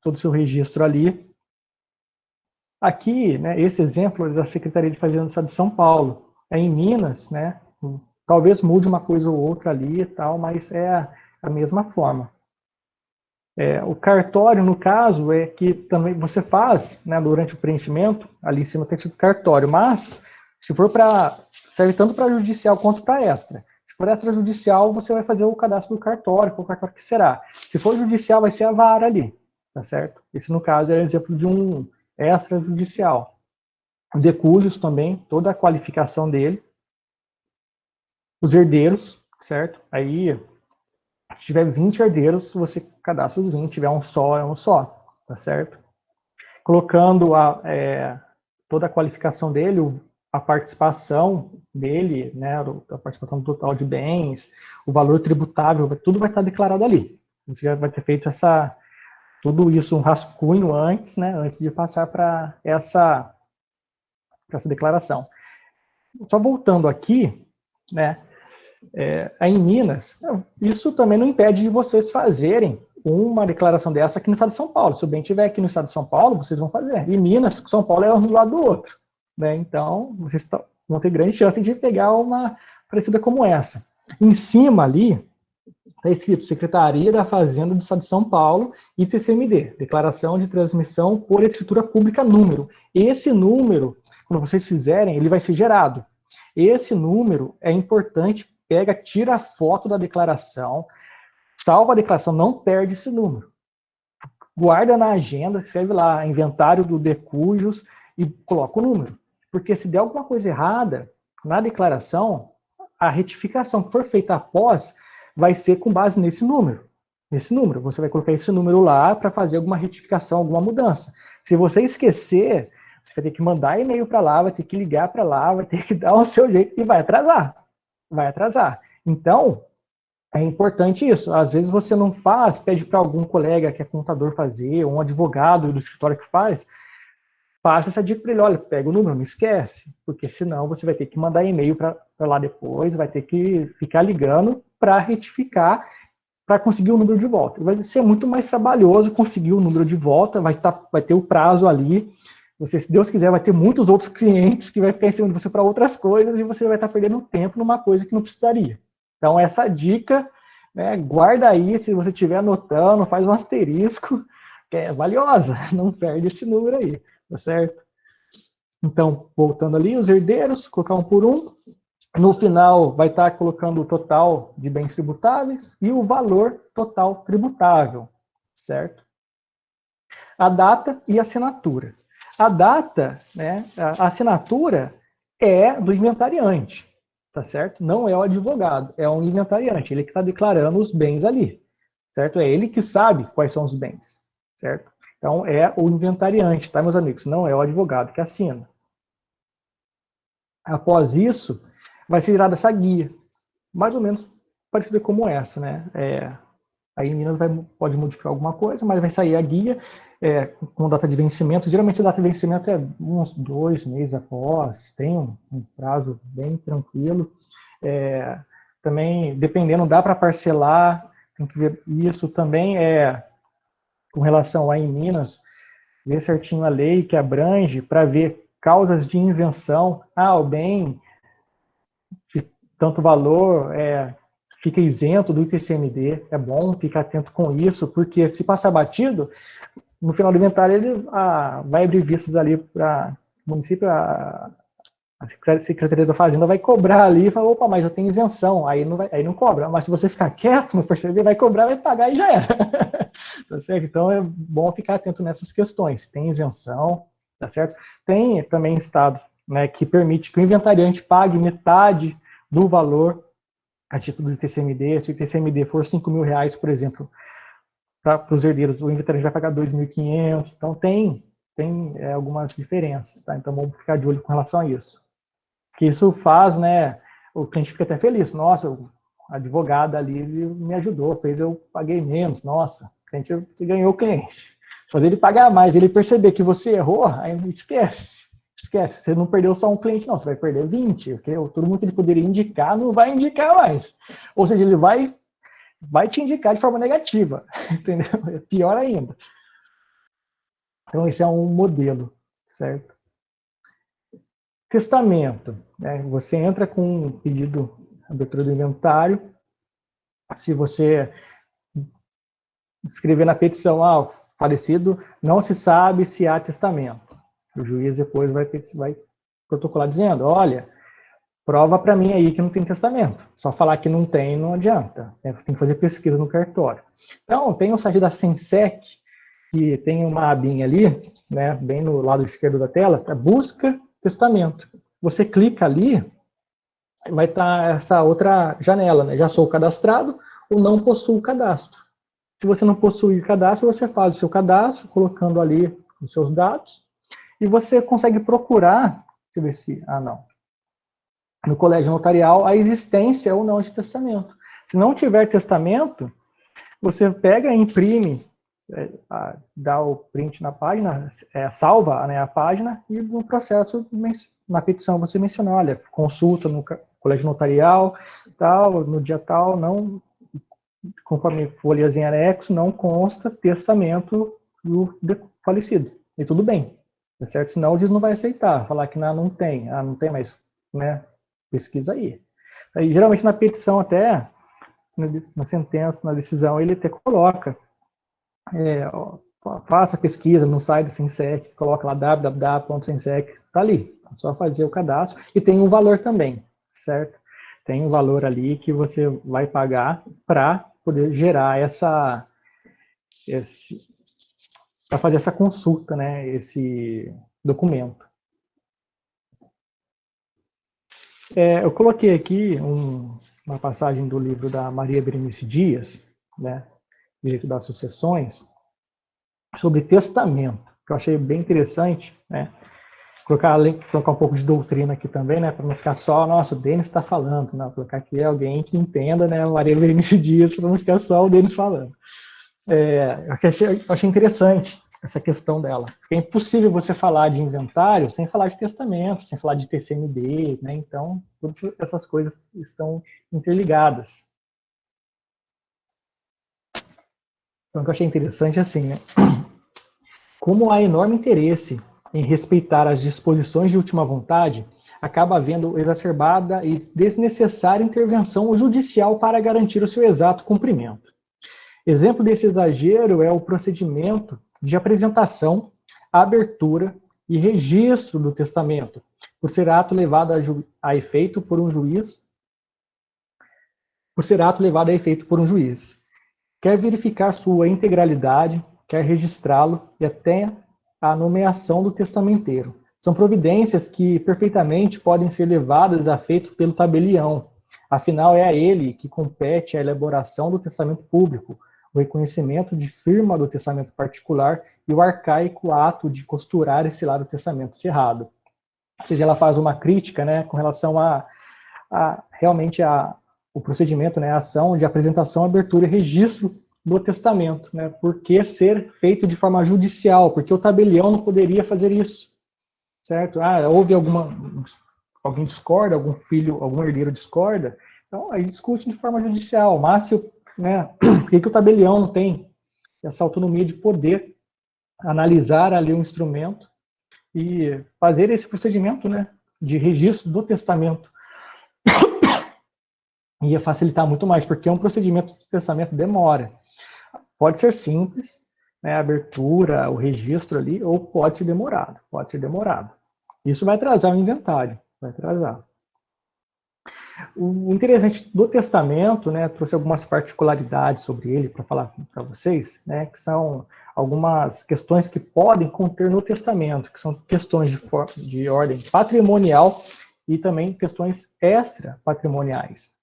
todo o seu registro ali. Aqui, né, esse exemplo é da Secretaria de Fazenda do Estado de São Paulo. É em Minas, né? Talvez mude uma coisa ou outra ali e tal, mas é a mesma forma. O cartório, no caso, é que também você faz, né, durante o preenchimento, ali em cima tem tido cartório, mas se for serve tanto para judicial quanto para extra. Se for extrajudicial, você vai fazer o cadastro do cartório, qual cartório que será. Se for judicial, vai ser a vara ali, tá certo? Esse, no caso, é exemplo de um extrajudicial. O decúlios também, toda a qualificação dele. Os herdeiros, certo? Aí, se tiver 20 herdeiros, você cadastra os 20, se tiver um só, é um só, tá certo? Colocando toda a qualificação dele, a participação dele, né, a participação total de bens, o valor tributável, tudo vai estar declarado ali. Você já vai ter feito tudo isso, um rascunho antes, né, antes de passar para essa declaração. Só voltando aqui, né, em Minas, isso também não impede de vocês fazerem uma declaração dessa aqui no estado de São Paulo. Se o bem estiver aqui no estado de São Paulo, vocês vão fazer. E Minas, São Paulo é um do lado do outro. Né? Então, vocês vão ter grande chance de pegar uma parecida como essa. Em cima ali, está escrito Secretaria da Fazenda do Estado de São Paulo, ITCMD, Declaração de Transmissão por Escritura Pública Número. Esse número, quando vocês fizerem, ele vai ser gerado. Esse número é importante, tira a foto da declaração, salva a declaração, não perde esse número. Guarda na agenda, escreve lá, inventário do decujus e coloca o número. Porque se der alguma coisa errada na declaração, a retificação que for feita após vai ser com base nesse número. Nesse número. Você vai colocar esse número lá para fazer alguma retificação, alguma mudança. Se você esquecer, você vai ter que mandar e-mail para lá, vai ter que ligar para lá, vai ter que dar o seu jeito e vai atrasar. Vai atrasar. Então, é importante isso. Às vezes você não faz, pede para algum colega que é contador fazer, ou um advogado do escritório que faz, passa essa dica para ele, olha, pega o número, não esquece, porque senão você vai ter que mandar e-mail para lá depois, vai ter que ficar ligando para retificar, para conseguir o número de volta. Vai ser muito mais trabalhoso conseguir o número de volta, vai ter o prazo ali, você, se Deus quiser, vai ter muitos outros clientes que vai ficar em cima de você para outras coisas e você vai estar perdendo tempo numa coisa que não precisaria. Então, essa dica, né, guarda aí, se você estiver anotando, faz um asterisco, que é valiosa, não perde esse número aí, tá certo? Então, voltando ali, os herdeiros, colocar um por um, no final vai estar colocando o total de bens tributáveis e o valor total tributável, certo? A data e a assinatura. A data, né, a assinatura é do inventariante, tá certo? Não é o advogado, é um inventariante, ele que está declarando os bens ali, certo? É ele que sabe quais são os bens, certo? Então, é o inventariante, tá, meus amigos? Não é o advogado que assina. Após isso, vai ser gerada essa guia, mais ou menos parecida como essa, né? Aí em Minas pode modificar alguma coisa, mas vai sair a guia com data de vencimento. Geralmente a data de vencimento é uns 2 meses após, tem um prazo bem tranquilo. Também, dependendo, dá para parcelar, tem que ver isso também. Com relação a em Minas, ver certinho a lei que abrange para ver causas de isenção. O bem de tanto valor fica isento do ITCMD, é bom ficar atento com isso, porque se passar batido, no final do inventário ele vai abrir vistas ali para o município, a Secretaria da Fazenda vai cobrar ali e fala, opa, mas eu tenho isenção, aí não cobra. Mas se você ficar quieto, não perceber, vai cobrar, vai pagar e já era. Tá certo? Então é bom ficar atento nessas questões. Tem isenção, tá certo? Tem também estado, né, que permite que o inventariante pague metade do valor a título do ITCMD. Se o ITCMD for R$ 5.000, por exemplo, para os herdeiros, o inventariante vai pagar 2.500. Então tem algumas diferenças, tá? Então vamos ficar de olho com relação a isso. Que isso faz, né, o cliente fica até feliz. Nossa, a advogada ali me ajudou, fez eu paguei menos. Nossa, você ganhou o cliente. Fazer ele pagar mais, ele perceber que você errou, aí esquece. Você não perdeu só um cliente, não, você vai perder 20. Porque todo mundo que ele poderia indicar não vai indicar mais. Ou seja, ele vai te indicar de forma negativa, entendeu? É pior ainda. Então, esse é um modelo, certo? Testamento, né? Você entra com um pedido de abertura do inventário. Se você escrever na petição, falecido, não se sabe se há testamento. O juiz depois vai protocolar dizendo, olha, prova para mim aí que não tem testamento. Só falar que não tem não adianta. Tem que fazer pesquisa no cartório. Então, tem o site da Sensec, que tem uma abinha ali, né, bem no lado esquerdo da tela, busca testamento. Você clica ali, vai estar essa outra janela, né? Já sou cadastrado ou não possuo cadastro. Se você não possui cadastro, você faz o seu cadastro, colocando ali os seus dados, e você consegue procurar, deixa eu ver se, não, no colégio notarial, a existência ou não de testamento. Se não tiver testamento, você pega, imprime, dá o print na página, salva, né, a página, e no processo, na petição, você menciona, olha, consulta no colégio notarial, tal, no dia tal, não, conforme folhas em anexo, não consta testamento do falecido. E tudo bem, tá certo? Senão o juiz não vai aceitar, falar que não tem, não tem mais, né, pesquisa aí. Aí geralmente na petição até, na sentença, na decisão, ele até coloca, faça pesquisa no site do Sensec, coloca lá www.sensec, tá ali, é só fazer o cadastro, e tem um valor também, certo? Tem um valor ali que você vai pagar para poder gerar para fazer essa consulta, né, esse documento. Eu coloquei aqui uma passagem do livro da Maria Berenice Dias, né, Direito das Sucessões, sobre testamento, que eu achei bem interessante, né? Colocar um pouco de doutrina aqui também, né? Para não ficar só, nossa, o Denis está falando, né? Colocar aqui alguém que entenda, né? Maria Berenice Dias, para não ficar só o Denis falando. Eu achei interessante essa questão dela. Porque é impossível você falar de inventário sem falar de testamento, sem falar de TCMD, né? Então, todas essas coisas estão interligadas. Então, o que eu achei interessante é assim, né? Como há enorme interesse em respeitar as disposições de última vontade, acaba havendo exacerbada e desnecessária intervenção judicial para garantir o seu exato cumprimento. Exemplo desse exagero é o procedimento de apresentação, abertura e registro do testamento, por ser ato levado a efeito por um juiz, quer verificar sua integralidade, quer registrá-lo e até a nomeação do testamenteiro. São providências que perfeitamente podem ser levadas a efeito pelo tabelião. Afinal, é a ele que compete a elaboração do testamento público, o reconhecimento de firma do testamento particular e o arcaico ato de costurar e selar o testamento cerrado. Ou seja, ela faz uma crítica, né, com relação realmente o procedimento, né, a ação de apresentação, abertura e registro do testamento, né? Por que ser feito de forma judicial? Porque o tabelião não poderia fazer isso, certo? Houve alguém discorda, algum filho, algum herdeiro discorda, então aí discute de forma judicial, mas né, por que o tabelião não tem essa autonomia de poder analisar ali um instrumento e fazer esse procedimento, né, de registro do testamento? Ia facilitar muito mais, porque um procedimento de testamento demora. Pode ser simples, né, a abertura, o registro ali, ou pode ser demorado, Isso vai atrasar o inventário, vai atrasar. O interessante do testamento, né, trouxe algumas particularidades sobre ele para falar para vocês, né, que são algumas questões que podem conter no testamento, que são questões de ordem patrimonial e também questões extra-patrimoniais.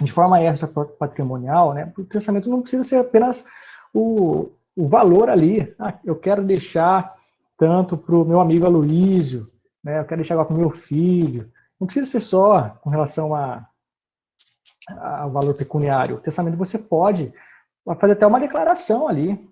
De forma extra-patrimonial, né, o testamento não precisa ser apenas o valor ali. Eu quero deixar tanto para o meu amigo Aloísio, né, eu quero deixar para o meu filho. Não precisa ser só com relação ao valor pecuniário. O testamento você pode fazer até uma declaração ali,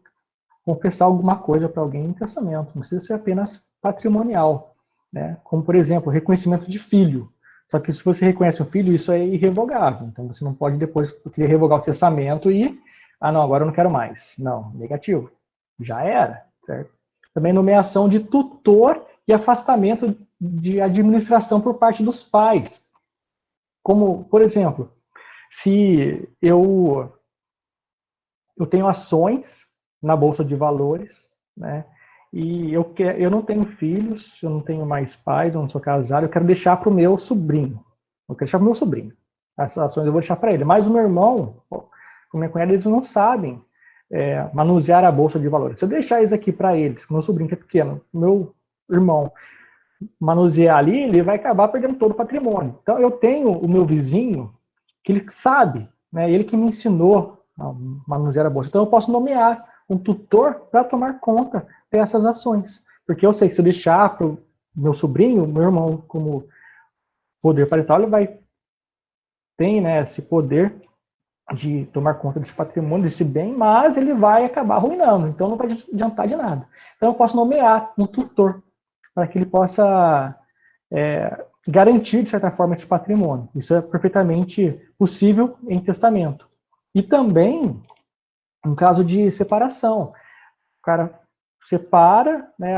confessar alguma coisa para alguém em testamento. Não precisa ser apenas patrimonial, né? Como, por exemplo, reconhecimento de filho. Só que se você reconhece um filho, isso é irrevogável. Então você não pode depois querer revogar o testamento e, não, agora eu não quero mais. Não, negativo. Já era, certo? Também nomeação de tutor e afastamento de administração por parte dos pais. Como, por exemplo, se eu tenho ações na Bolsa de Valores, né? E eu não tenho filhos, eu não tenho mais pais, eu não sou casado, eu quero deixar para o meu sobrinho. Eu quero deixar para o meu sobrinho. Essas ações eu vou deixar para ele. Mas o meu irmão, com minha cunhada, eles não sabem manusear a Bolsa de Valores. Se eu deixar isso aqui para eles, para o meu sobrinho que é pequeno, meu irmão, manusear ali, ele vai acabar perdendo todo o patrimônio. Então, eu tenho o meu vizinho, que ele sabe, né, ele que me ensinou a manusear a bolsa. Então, eu posso nomear um tutor para tomar conta dessas ações. Porque eu sei que se eu deixar para o meu sobrinho, meu irmão, como poder parental, ele vai ter, né, esse poder de tomar conta desse patrimônio, desse bem, mas ele vai acabar arruinando. Então, não vai adiantar de nada. Então, eu posso nomear um tutor para que ele possa garantir, de certa forma, esse patrimônio. Isso é perfeitamente possível em testamento. E também, no caso de separação, o cara separa, né,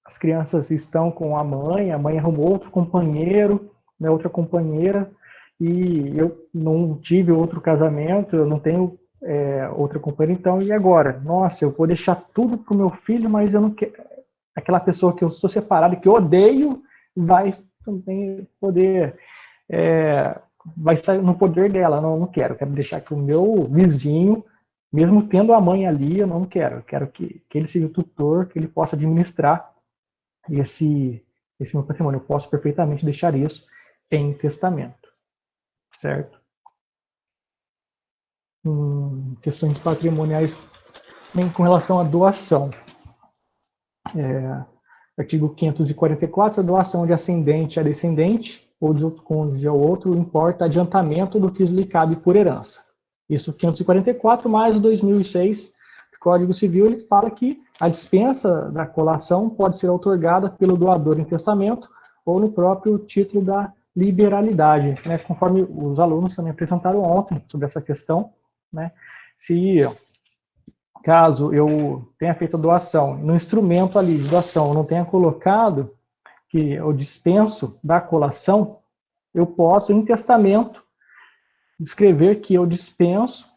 as crianças estão com a mãe arrumou outro companheiro, né, outra companheira, e eu não tive outro casamento, eu não tenho outra companheira, então, e agora? Nossa, eu vou deixar tudo para o meu filho, mas eu não quero. Aquela pessoa que eu sou separado, que eu odeio, vai também poder, vai sair no poder dela. Não quero, quero deixar que o meu vizinho, mesmo tendo a mãe ali, eu não quero. Eu quero que ele seja o tutor, que ele possa administrar esse meu patrimônio. Eu posso perfeitamente deixar isso em testamento, certo? Questões patrimoniais com relação à doação. Artigo 544, a doação de ascendente a descendente, ou de outro cônjuge ao outro, importa adiantamento do que lhe cabe por herança. Isso 544, mais o 2006, do Código Civil, ele fala que a dispensa da colação pode ser outorgada pelo doador em testamento ou no próprio título da liberalidade, né? Conforme os alunos também apresentaram ontem sobre essa questão, né? Se caso eu tenha feito a doação, no instrumento ali de doação eu não tenha colocado que eu dispenso da colação, eu posso, em testamento, escrever que eu dispenso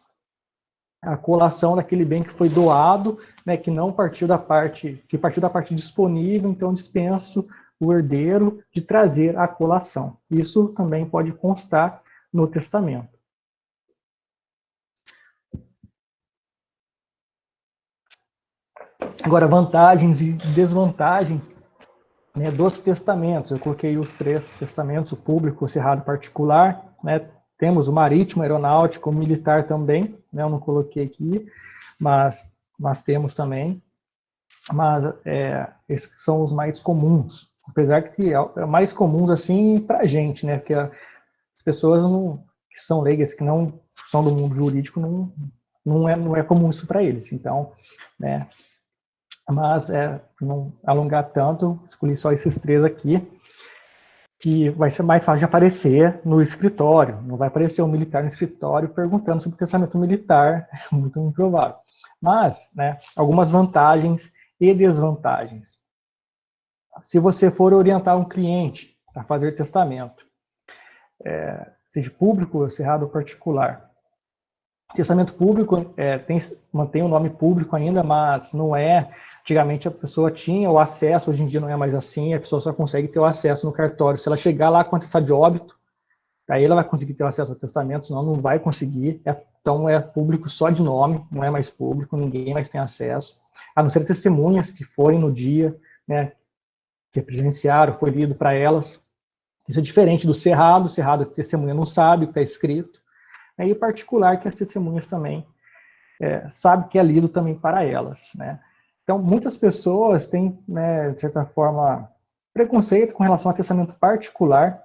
a colação daquele bem que foi doado, né, que não partiu da parte, que partiu da parte disponível, então dispenso o herdeiro de trazer a colação. Isso também pode constar no testamento. Agora, vantagens e desvantagens, né, dos testamentos. Eu coloquei os 3 testamentos, o público, o cerrado particular, né? Temos o marítimo, aeronáutico, o militar também, né? Eu não coloquei aqui, mas temos também. Esses são os mais comuns, apesar que é mais comuns assim para a gente, né? Porque as pessoas que são leigas, que não são do mundo jurídico, não é comum isso para eles. Então, né, mas não alongar tanto, escolhi só esses 3 aqui, que vai ser mais fácil de aparecer no escritório. Não vai aparecer um militar no escritório perguntando sobre o testamento militar, é muito improvável. Mas, né, algumas vantagens e desvantagens. Se você for orientar um cliente a fazer testamento, seja público, cerrado ou particular, testamento público mantém o nome público ainda, mas não é. Antigamente a pessoa tinha o acesso, hoje em dia não é mais assim, a pessoa só consegue ter o acesso no cartório. Se ela chegar lá com atestado de óbito, aí ela vai conseguir ter o acesso ao testamento, senão não vai conseguir. Então é público só de nome, não é mais público, ninguém mais tem acesso. A não ser testemunhas que forem no dia, né, que presenciaram, foi lido para elas. Isso é diferente do cerrado. O cerrado, a testemunha não sabe o que está escrito. E o particular, que as testemunhas também sabe que é lido também para elas, né? Então, muitas pessoas têm, né, de certa forma, preconceito com relação ao testamento particular.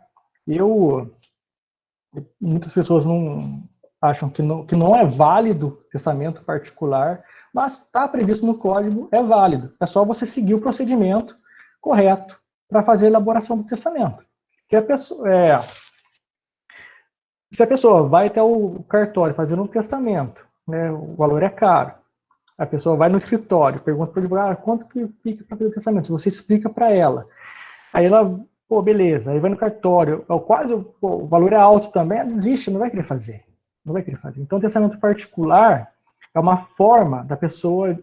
Muitas pessoas não acham que não é válido testamento particular, mas está previsto no código, é válido. É só você seguir o procedimento correto para fazer a elaboração do testamento. Que a pessoa, se a pessoa vai até o cartório fazendo um testamento, né, o valor é caro. A pessoa vai no escritório, pergunta para o advogado, quanto que fica para fazer o testamento? Se você explica para ela. Aí ela, pô, beleza, aí vai no cartório, o valor é alto também, ela desiste, não vai querer fazer. Não vai querer fazer. Então, o testamento particular é uma forma da pessoa,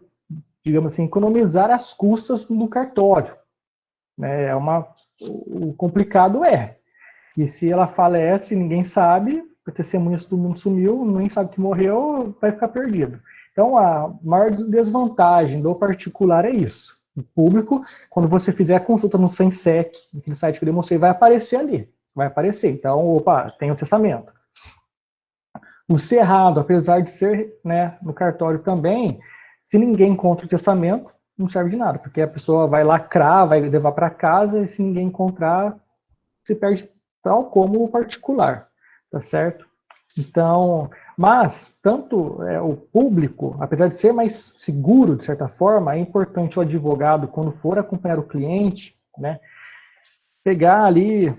digamos assim, economizar as custas no cartório. Né? O complicado é que se ela falece, ninguém sabe, a testemunha, todo mundo sumiu, ninguém sabe que morreu, vai ficar perdido. Então, a maior desvantagem do particular é isso. O público, quando você fizer a consulta no Sensec, naquele site que eu demonstrei, vai aparecer ali. Vai aparecer. Então, opa, tem o testamento. O cerrado, apesar de ser, né, no cartório também, se ninguém encontra o testamento, não serve de nada, porque a pessoa vai lacrar, vai levar para casa, e se ninguém encontrar, se perde, tal como o particular, tá certo? Então, mas tanto o público, apesar de ser mais seguro de certa forma, é importante o advogado, quando for acompanhar o cliente, né, pegar ali,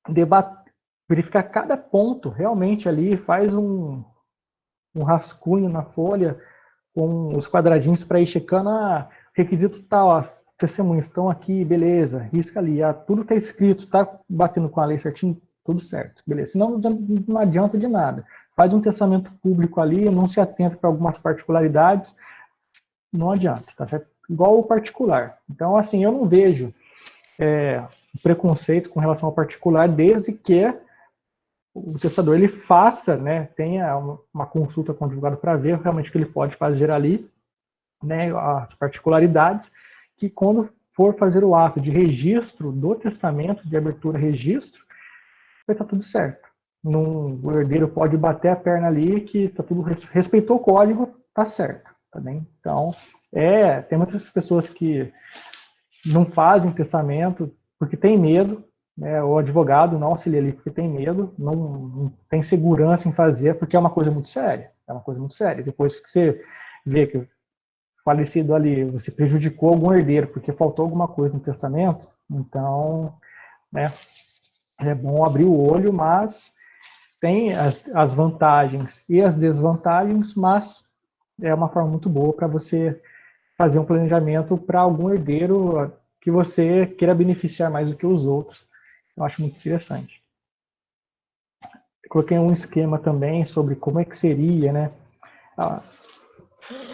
debater, verificar cada ponto realmente ali, faz um rascunho na folha com os quadradinhos para ir checando, requisito tal, testemunhas estão aqui, beleza, risca ali, tudo está escrito, está batendo com a lei certinho, tudo certo, beleza. Senão não adianta de nada. Faz um testamento público ali, não se atenta para algumas particularidades, não adianta, tá certo? Igual o particular. Então, assim, eu não vejo preconceito com relação ao particular, desde que o testador ele faça, né, tenha uma consulta com o advogado para ver realmente o que ele pode fazer ali, né, as particularidades, que quando for fazer o ato de registro do testamento, de abertura registro, vai estar tudo certo. O herdeiro pode bater a perna ali, que tá tudo, respeitou o código, tá certo. Tá bem? Então, tem muitas pessoas que não fazem testamento porque tem medo, né, o advogado não auxilia ali porque tem medo, não tem segurança em fazer, porque é uma coisa muito séria. É uma coisa muito séria. Depois que você vê que o falecido ali, você prejudicou algum herdeiro porque faltou alguma coisa no testamento, então, né, é bom abrir o olho, mas tem as vantagens e as desvantagens, mas é uma forma muito boa para você fazer um planejamento para algum herdeiro que você queira beneficiar mais do que os outros. Eu acho muito interessante. Eu coloquei um esquema também sobre como é que seria, né,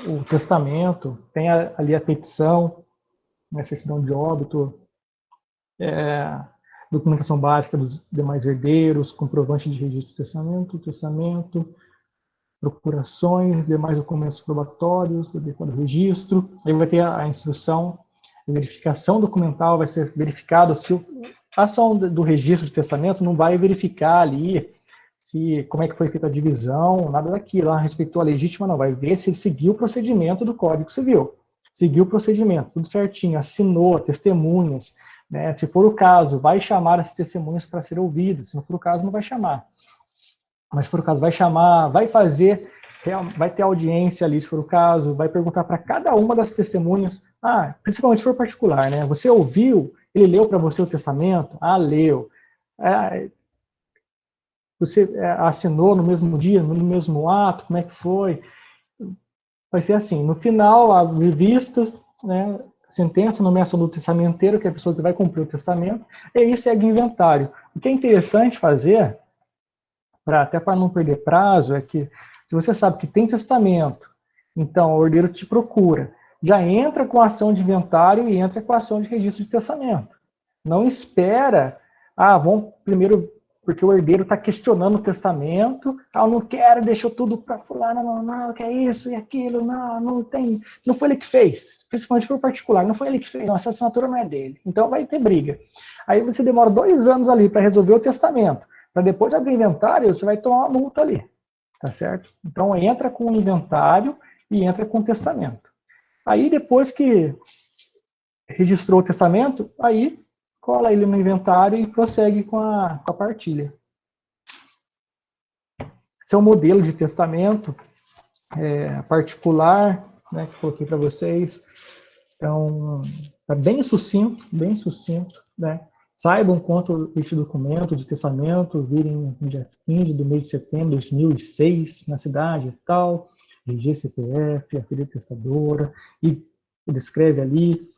o testamento, tem ali a petição, a certidão de óbito, documentação básica dos demais herdeiros, comprovante de registro de testamento, procurações, demais documentos probatórios, do registro. Aí vai ter a instrução, a verificação documental, vai ser verificado se a ação do registro de testamento não vai verificar ali como é que foi feita a divisão, nada daquilo, respeitou a legítima, não, vai ver se ele seguiu o procedimento do Código Civil. Seguiu o procedimento, tudo certinho, assinou, testemunhas, né? Se for o caso, vai chamar as testemunhas para ser ouvidas, se não for o caso, não vai chamar. Mas se for o caso, vai chamar, vai fazer vai ter audiência ali, se for o caso, vai perguntar para cada uma das testemunhas, principalmente se for particular, né? Você ouviu? Ele leu para você o testamento? Leu. Você assinou no mesmo dia, no mesmo ato? Como é que foi? Vai ser assim, no final, a vista, né, sentença, nomeação do testamenteiro, que é a pessoa que vai cumprir o testamento, e aí segue o inventário. O que é interessante fazer, até para não perder prazo, é que se você sabe que tem testamento, então o herdeiro te procura, já entra com a ação de inventário e entra com a ação de registro de testamento. Não espera, vamos primeiro, porque o herdeiro está questionando o testamento, eu não quero, deixou tudo para fulano, não, que é isso e aquilo, não tem, não foi ele que fez, principalmente for particular, não foi ele que fez, essa assinatura não é dele, então vai ter briga. Aí você demora 2 anos ali para resolver o testamento, para depois abrir o inventário, você vai tomar uma multa ali, tá certo? Então entra com o inventário e entra com o testamento. Aí depois que registrou o testamento, aí cola ele no inventário e prossegue com a partilha. Esse é um modelo de testamento particular, né, que coloquei para vocês. Então, está bem sucinto, né? Saibam quanto este documento de testamento virem no dia 15 do mês de setembro de 2006, na cidade e tal, RG, CPF, afilha testadora, e descreve ali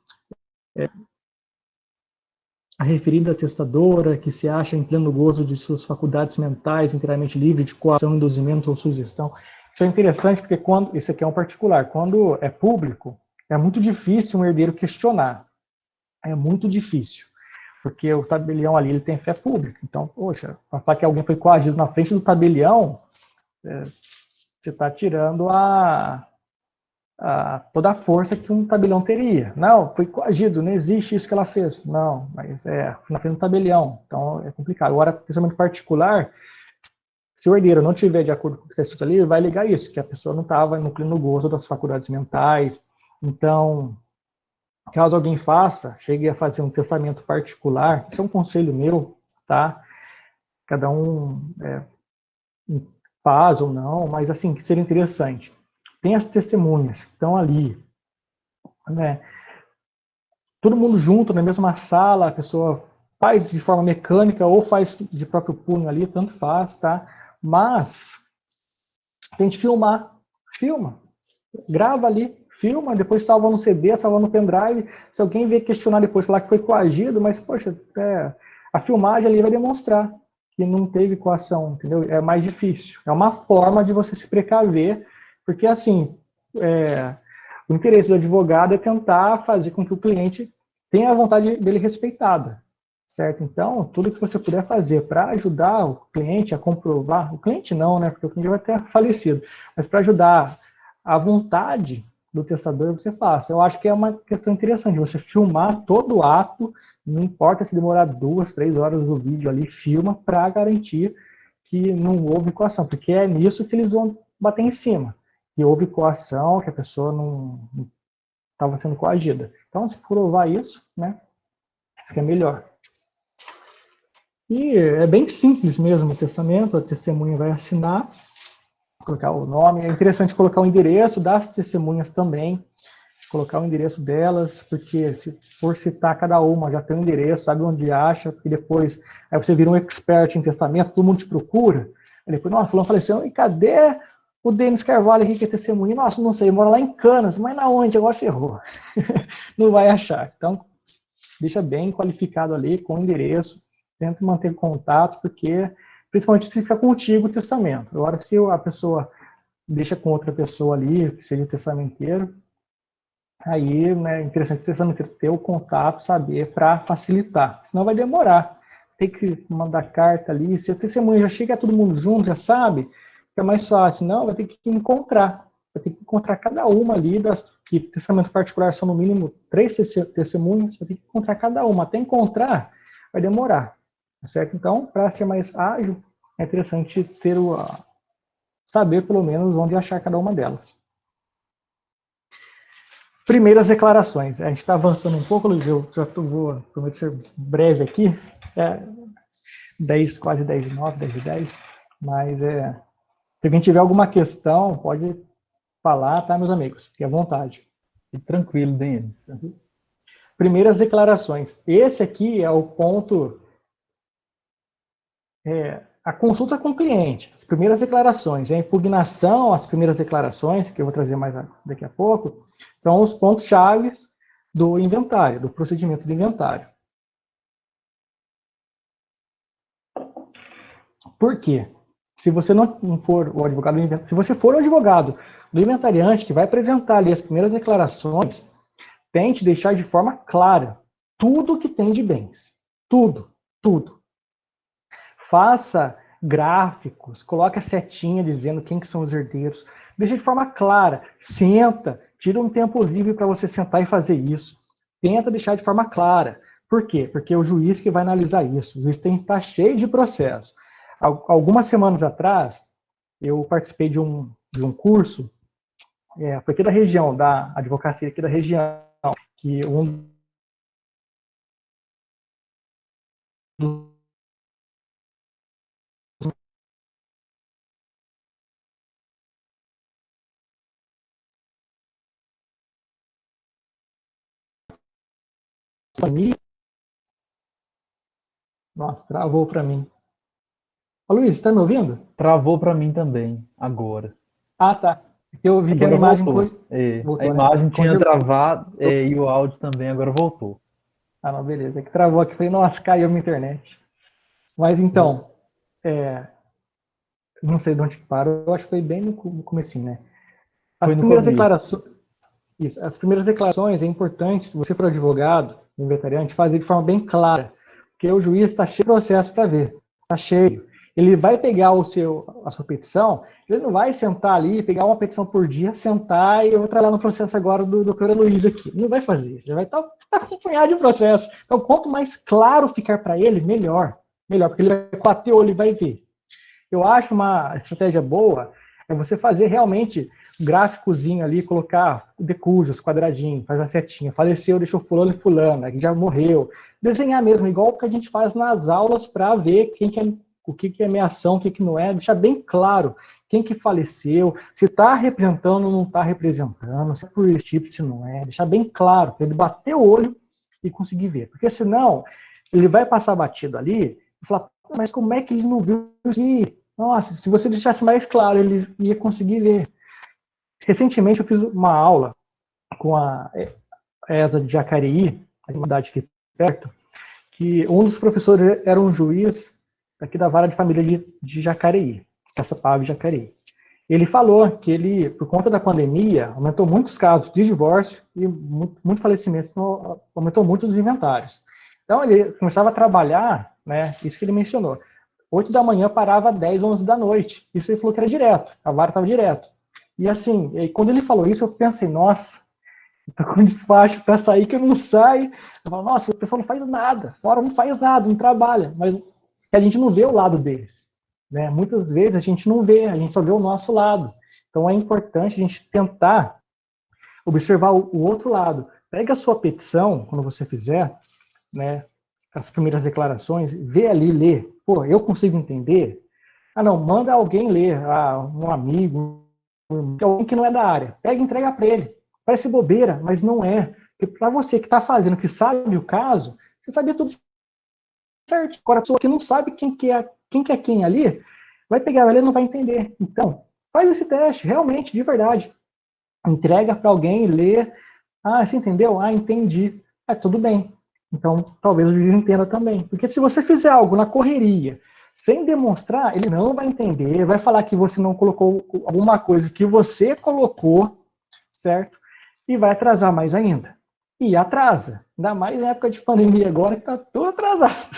a referida atestadora, que se acha em pleno gozo de suas faculdades mentais, inteiramente livre de coação, induzimento ou sugestão. Isso é interessante porque esse aqui é um particular, quando é público, é muito difícil um herdeiro questionar. É muito difícil, porque o tabelião ali ele tem fé pública. Então, poxa, para falar que alguém foi coagido na frente do tabelião, você está tirando toda a força que um tabelião teria. Não, foi coagido, não existe isso que ela fez. Não, mas na frente do tabelião, então é complicado. Agora, pensamento particular, se o herdeiro não tiver de acordo com o que está escrito ali, vai ligar isso, que a pessoa não estava no pleno gozo das faculdades mentais. Então, caso alguém chegue a fazer um testamento particular, isso é um conselho meu, tá? Cada um faz ou não, mas assim, que seria interessante. Tem as testemunhas que estão ali, né? Todo mundo junto na mesma sala, a pessoa faz de forma mecânica ou faz de próprio punho ali, tanto faz, tá? Mas tente filma, grava ali, filma, depois salva no CD, salva no pendrive. Se alguém vier questionar depois, falar que foi coagido, mas, poxa, a filmagem ali vai demonstrar que não teve coação, entendeu? É mais difícil. É uma forma de você se precaver, porque, assim, o interesse do advogado é tentar fazer com que o cliente tenha a vontade dele respeitada, certo? Então, tudo que você puder fazer para ajudar o cliente a comprovar, o cliente não, né, porque o cliente vai ter falecido, mas para ajudar a vontade do testador, você faça. Eu acho que é uma questão interessante, você filmar todo o ato, não importa se demorar 2, 3 horas do vídeo ali, filma para garantir que não houve coação, porque é nisso que eles vão bater em cima, que houve coação, que a pessoa não estava sendo coagida. Então, se provar isso, né, fica melhor. E é bem simples mesmo o testamento, a testemunha vai assinar, colocar o nome, é interessante colocar o endereço das testemunhas também, colocar o endereço delas, porque se for citar cada uma, já tem o endereço, sabe onde acha, porque depois aí você vira um expert em testamento, todo mundo te procura, aí depois, nossa, fulano faleceu, e cadê o Denis Carvalho aqui que é testemunha? Nossa, não sei, mora lá em Canas, mas na onde? Agora ferrou. Não vai achar. Então, deixa bem qualificado ali, com o endereço, tenta manter contato, porque, principalmente se fica contigo o testamento. Agora, se a pessoa deixa com outra pessoa ali, que seja o testamenteiro, aí, né, interessante o testamenteiro ter o contato, saber, para facilitar. Senão vai demorar. Tem que mandar carta ali. Se a testemunha já chega todo mundo junto, já sabe, fica mais fácil. Não, vai ter que encontrar. Vai ter que encontrar cada uma ali, que testamento particular são no mínimo 3 testemunhas, vai ter que encontrar cada uma. Até encontrar, vai demorar. Certo? Então, para ser mais ágil, é interessante saber pelo menos onde achar cada uma delas. Primeiras declarações. A gente está avançando um pouco, Luiz, eu já vou prometo ser breve aqui. 10, quase 10 de 9, 10 de 10, mas Se alguém tiver alguma questão, pode falar, tá, meus amigos? Fique à vontade. E tranquilo, Denis. Primeiras declarações. Esse aqui é o ponto, a consulta com o cliente. As primeiras declarações, a impugnação, as primeiras declarações, que eu vou trazer mais daqui a pouco, são os pontos chaves do inventário, do procedimento do inventário. Por quê? Se você não for o advogado do inventariante, se você for o advogado do inventariante que vai apresentar ali as primeiras declarações, tente deixar de forma clara tudo que tem de bens. Tudo, tudo. Faça gráficos, coloque a setinha dizendo quem que são os herdeiros. Deixa de forma clara. Senta, tira um tempo livre para você sentar e fazer isso. Tenta deixar de forma clara. Por quê? Porque é o juiz que vai analisar isso. O juiz tem que estar cheio de processo. Algumas semanas atrás, eu participei de um curso, foi aqui da região, da advocacia aqui da região, que um dos Nossa, travou para mim. Ô, Luiz, está me ouvindo? Travou para mim também, agora. Ah, tá. Eu vi que a Agora imagem voltou. A voltou, né? imagem tinha Congelou. travado e o áudio também, agora voltou. Ah, não, beleza. É que travou aqui. Falei, nossa, caiu minha internet. Mas então, não sei de onde parou. Eu acho que foi bem no comecinho, né? As Foi no primeiras começo. declarações... Isso, as primeiras declarações é importante, se você for advogado, inventariante, fazer de forma bem clara. Porque o juiz está cheio de processo para ver. Está cheio. Ele vai pegar a sua petição, ele não vai sentar ali, pegar uma petição por dia, sentar e eu vou trabalhar no processo agora do doutor Heloísa aqui. Não vai fazer isso. Ele vai estar acompanhado de processo. Então, quanto mais claro ficar para ele, melhor. Melhor, porque ele vai bater o olho e vai ver. Eu acho uma estratégia boa é você fazer realmente gráficozinho ali, colocar decujos, quadradinho, faz a setinha, faleceu, deixou fulano e fulana, que já morreu. Desenhar mesmo, igual que a gente faz nas aulas para ver o que é ameação, o que não é, deixar bem claro quem que faleceu, se está representando ou não está representando, se é por tipo, se não é, deixar bem claro, para ele bater o olho e conseguir ver. Porque senão, ele vai passar batido ali e falar, mas como é que ele não viu isso aqui? Nossa, se você deixasse mais claro, ele ia conseguir ver. Recentemente eu fiz uma aula com a ESA de Jacareí, uma cidade aqui perto, que um dos professores era um juiz aqui da Vara de Família de Jacareí, Caçapava de Jacareí. Ele falou que ele, por conta da pandemia, aumentou muitos casos de divórcio e muito falecimento, aumentou muito os inventários. Então ele começava a trabalhar, né, isso que ele mencionou, 8 da manhã parava 10, 11 da noite. Isso ele falou que era direto, a vara estava direto. E assim, quando ele falou isso, eu pensei, nossa, tô com despacho para sair que eu não saio. Eu falo, nossa, o pessoal não faz nada, fora não faz nada, não trabalha. Mas a gente não vê o lado deles. Né? Muitas vezes a gente não vê, a gente só vê o nosso lado. Então é importante a gente tentar observar o outro lado. Pega a sua petição, quando você fizer, né, as primeiras declarações, vê ali, lê. Pô, eu consigo entender? Ah, não, manda alguém ler, um amigo, alguém que não é da área. Pega e entrega para ele. Parece bobeira, mas não é. Porque para você que está fazendo, que sabe o caso, você sabia tudo certo. Agora, a pessoa que não sabe quem que é quem ali, vai pegar ela e não vai entender. Então, faz esse teste, realmente, de verdade. Entrega para alguém, lê. Ah, você entendeu? Ah, entendi. Tudo bem. Então, talvez o juiz entenda também. Porque se você fizer algo na correria, sem demonstrar, ele não vai entender, vai falar que você não colocou alguma coisa que você colocou, certo? E vai atrasar mais ainda. E atrasa. Ainda mais na época de pandemia agora, que está tudo atrasado.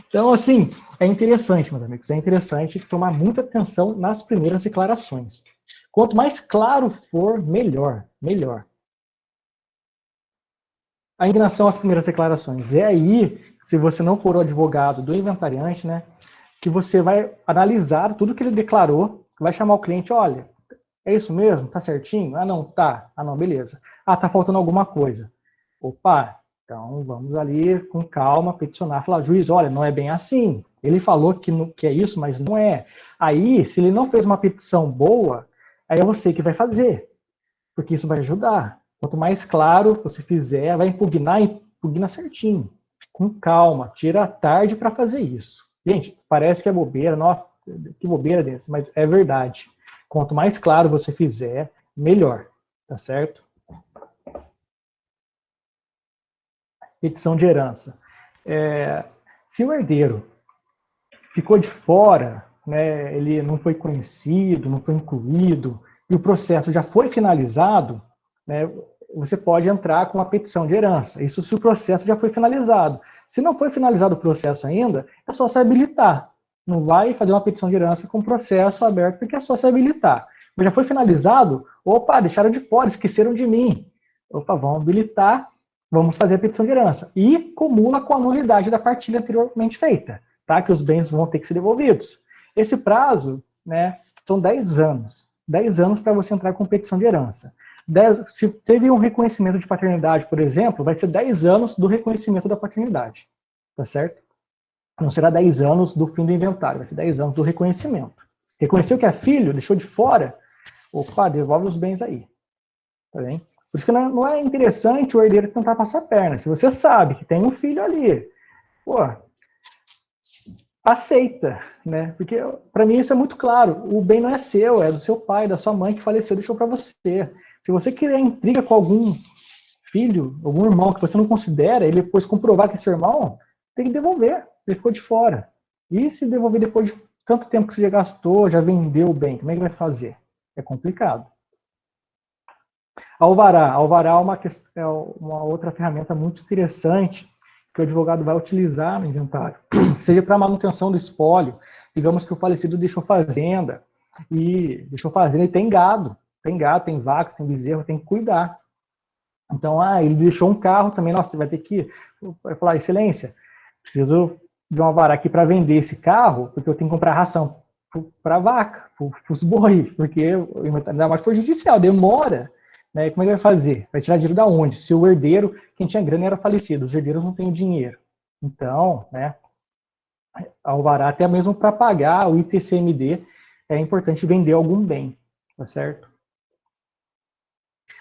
Então, assim, é interessante, meus amigos, é interessante tomar muita atenção nas primeiras declarações. Quanto mais claro for, melhor, melhor. A indignação às primeiras declarações. É aí, se você não for o advogado do inventariante, né, que você vai analisar tudo que ele declarou, vai chamar o cliente, olha, é isso mesmo? Tá certinho? Ah, não, tá. Ah, não, beleza. Ah, tá faltando alguma coisa. Opa, então vamos ali com calma, peticionar, falar, juiz, olha, não é bem assim. Ele falou que é isso, mas não é. Aí, se ele não fez uma petição boa, aí é você que vai fazer, porque isso vai ajudar. Quanto mais claro você fizer, vai impugnar, impugna certinho, com calma, tira a tarde para fazer isso. Gente, parece que é bobeira, nossa, que bobeira desse, mas é verdade. Quanto mais claro você fizer, melhor, tá certo? Petição de herança. Se o herdeiro ficou de fora, né, ele não foi conhecido, não foi incluído, e o processo já foi finalizado, né, você pode entrar com a petição de herança. Isso se o processo já foi finalizado. Se não foi finalizado o processo ainda, é só se habilitar. Não vai fazer uma petição de herança com o processo aberto, porque é só se habilitar. Mas já foi finalizado, opa, deixaram de fora, esqueceram de mim. Opa, vamos habilitar, vamos fazer a petição de herança. E comula com a nulidade da partilha anteriormente feita. Tá? Que os bens vão ter que ser devolvidos. Esse prazo, né, são 10 anos. 10 anos para você entrar com petição de herança. Se teve um reconhecimento de paternidade, por exemplo, vai ser 10 anos do reconhecimento da paternidade. Tá certo? Não será 10 anos do fim do inventário, vai ser 10 anos do reconhecimento. Reconheceu que é filho, deixou de fora, opa, devolve os bens aí. Tá bem? Por isso que não é interessante o herdeiro tentar passar a perna. Se você sabe que tem um filho ali, pô, aceita, né? Porque para mim isso é muito claro. O bem não é seu, é do seu pai, da sua mãe que faleceu, deixou para você. Se você criar intriga com algum filho, algum irmão que você não considera, ele depois comprovar que esse irmão, tem que devolver. Ele ficou de fora. E se devolver depois de tanto tempo que você já gastou, já vendeu o bem, como é que vai fazer? É complicado. Alvará. Alvará é uma outra ferramenta muito interessante que o advogado vai utilizar no inventário, seja para manutenção do espólio. Digamos que o falecido deixou fazenda e tem gado, tem vaca, tem bezerro, tem que cuidar. Então, ele deixou um carro também, nossa, você vai ter que falar, excelência, preciso de um alvará aqui para vender esse carro, porque eu tenho que comprar ração para a vaca, para os boi, porque ainda mais prejudicial, demora. Né? Como é que vai fazer? Vai tirar dinheiro da onde? Se o herdeiro, quem tinha grana era falecido, os herdeiros não têm dinheiro. Então, né, alvará até mesmo para pagar o ITCMD, é importante vender algum bem, tá certo?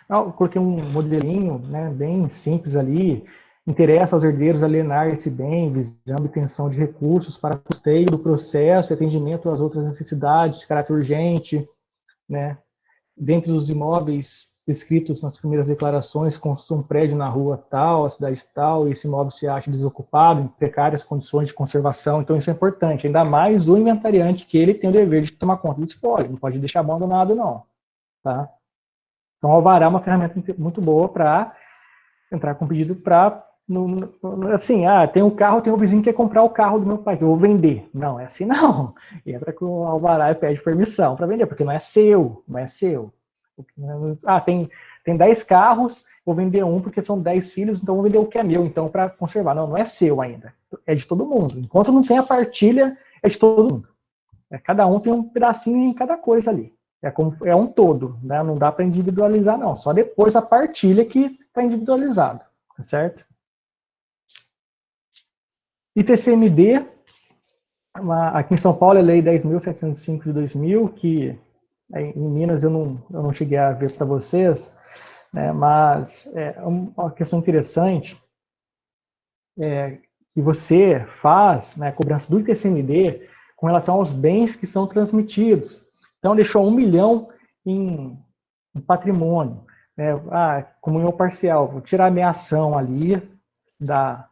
Eu coloquei um modelinho, né, bem simples ali. Interessa aos herdeiros alienar esse bem, visando obtenção de recursos para custeio do processo e atendimento às outras necessidades de caráter urgente, né? Dentro dos imóveis descritos nas primeiras declarações, consta um prédio na rua tal, a cidade tal, e esse imóvel se acha desocupado, em precárias condições de conservação. Então isso é importante, ainda mais o inventariante, que ele tem o dever de tomar conta do espólio, não pode deixar abandonado não, tá? Então, o alvará é uma ferramenta muito boa para entrar com pedido para, assim, tem um carro, tem um vizinho que quer comprar o carro do meu pai, que eu vou vender. Não, é assim não. Entra com o alvará e pede permissão para vender, porque não é seu, não é seu. Tem 10 carros, vou vender um porque são 10 filhos, então vou vender o que é meu, então, para conservar. Não, não é seu ainda. É de todo mundo. Enquanto não tem a partilha, é de todo mundo. Cada um tem um pedacinho em cada coisa ali. É um todo, né? Não dá para individualizar, não. Só depois a partilha que está individualizado, tá certo? ITCMD, aqui em São Paulo é a Lei 10.705 de 2000, que em Minas eu não cheguei a ver para vocês, né? Mas é uma questão interessante que você faz, né, a cobrança do ITCMD com relação aos bens que são transmitidos. Então, deixou 1 milhão em patrimônio. Né? Comunhão parcial, vou tirar a minha ação ali da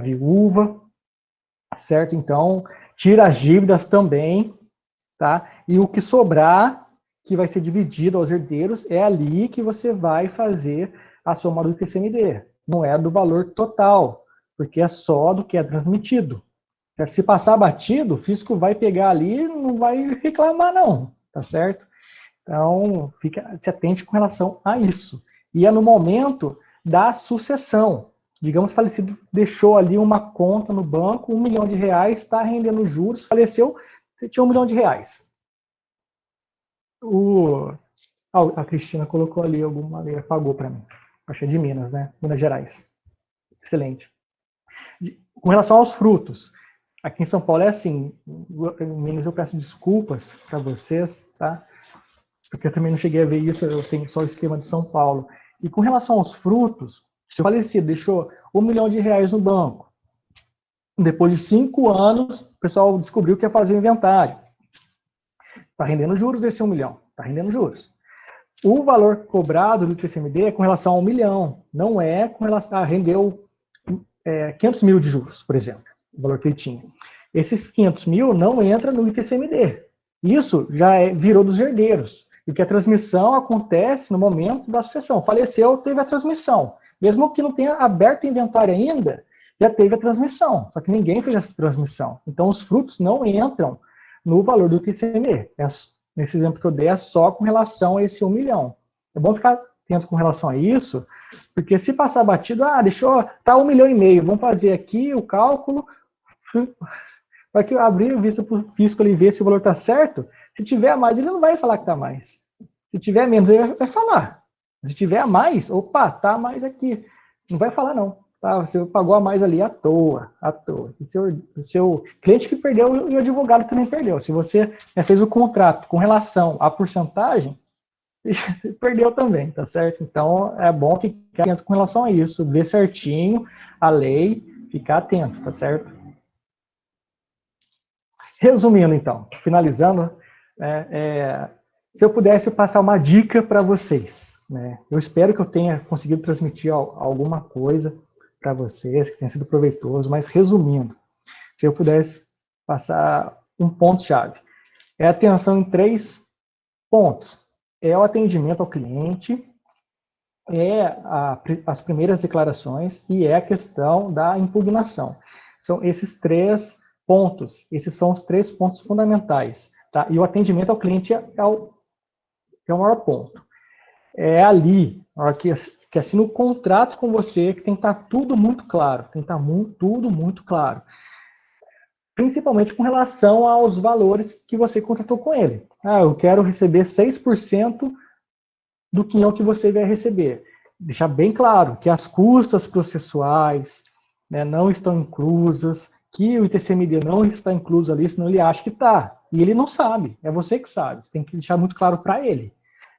viúva, certo? Então, tira as dívidas também, tá? E o que sobrar, que vai ser dividido aos herdeiros, é ali que você vai fazer a soma do ITCMD. Não é do valor total, porque é só do que é transmitido. Certo? Se passar batido, o fisco vai pegar ali e não vai reclamar, não, tá certo? Então, se atente com relação a isso. E é no momento da sucessão. Digamos, falecido deixou ali uma conta no banco, R$1 milhão, está rendendo juros, faleceu, tinha R$1 milhão. A Cristina colocou ali alguma lei, pagou para mim. Acho que é de Minas, né? Minas Gerais. Excelente. Com relação aos frutos, Aqui em São Paulo é assim, Minas, eu peço desculpas para vocês, tá? Porque eu também não cheguei a ver isso, eu tenho só o esquema de São Paulo. E com relação aos frutos, se o falecido deixou R$ 1 milhão no banco, depois de 5 anos, o pessoal descobriu que ia fazer o inventário. Está rendendo juros esse 1 milhão, está rendendo juros. O valor cobrado do ITCMD é com relação a 1 milhão, não é com relação a rendeu 500 mil de juros, por exemplo, o valor que ele tinha. Esses 500 mil não entra no ITCMD. Isso já virou dos herdeiros, porque a transmissão acontece no momento da sucessão. Faleceu, teve a transmissão. Mesmo que não tenha aberto o inventário ainda, já teve a transmissão, só que ninguém fez essa transmissão. Então, os frutos não entram no valor do ITCMD. Nesse exemplo que eu dei, é só com relação a esse 1 milhão. É bom ficar atento com relação a isso, porque se passar batido, deixou, tá 1,5 milhão, vamos fazer aqui o cálculo, para que abrir a vista para o fisco ele ver se o valor está certo. Se tiver a mais, ele não vai falar que está mais. Se tiver menos, ele vai falar. Se tiver a mais, opa, tá a mais aqui. Não vai falar não. Tá, você pagou a mais ali à toa, à toa. O seu cliente que perdeu e o advogado também perdeu. Se você fez o contrato com relação à porcentagem, perdeu também, tá certo? Então, é bom ficar atento com relação a isso, ver certinho a lei, ficar atento, tá certo? Resumindo, então, finalizando, se eu pudesse passar uma dica para vocês, né? Eu espero que eu tenha conseguido transmitir alguma coisa para vocês, que tenha sido proveitoso, mas resumindo, se eu pudesse passar um ponto-chave, é atenção em 3 pontos. É o atendimento ao cliente, as primeiras declarações e é a questão da impugnação. São esses 3 pontos, esses são os 3 pontos fundamentais. Tá? E o atendimento ao cliente é o maior ponto. É ali, na hora que assina o contrato com você, que tem que estar tudo muito claro, tem que estar tudo muito claro. Principalmente com relação aos valores que você contratou com ele. Eu quero receber 6% do quinhão que você vai receber. Deixar bem claro que as custas processuais, né, não estão inclusas, que o ITCMD não está incluso ali, senão ele acha que está. E ele não sabe, é você que sabe. Você tem que deixar muito claro para ele.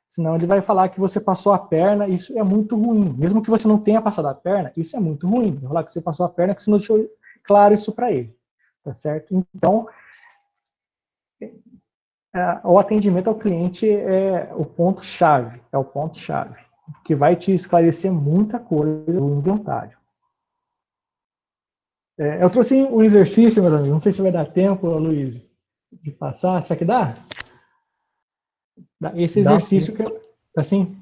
Senão ele vai falar que você passou a perna, isso é muito ruim. Mesmo que você não tenha passado a perna, isso é muito ruim. Vai falar que você passou a perna, que você não deixou claro isso para ele. Tá certo? Então, o atendimento ao cliente é o ponto-chave, que vai te esclarecer muita coisa do inventário. Eu trouxe um exercício, meus amigos, não sei se vai dar tempo, Luiz, de passar, será que dá? Esse exercício, assim,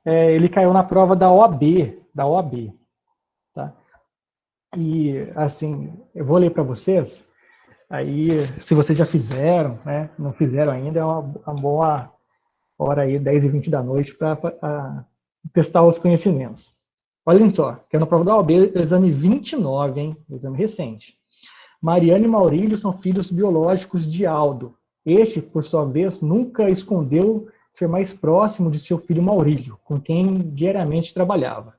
ele caiu na prova da OAB, tá? E, assim, eu vou ler para vocês, aí, se vocês já fizeram, né, não fizeram ainda, é uma boa hora aí, 10h20 da noite, para testar os conhecimentos. Olhem só, que é na prova da OAB, exame 29, hein, exame recente. Mariana e Maurílio são filhos biológicos de Aldo. Este, por sua vez, nunca escondeu ser mais próximo de seu filho Maurílio, com quem diariamente trabalhava.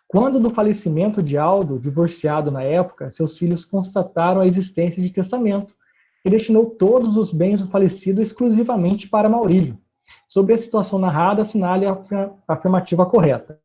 Quando do falecimento de Aldo, divorciado na época, seus filhos constataram a existência de testamento e destinou todos os bens do falecido exclusivamente para Maurílio. Sobre a situação narrada, assinale a afirmativa correta.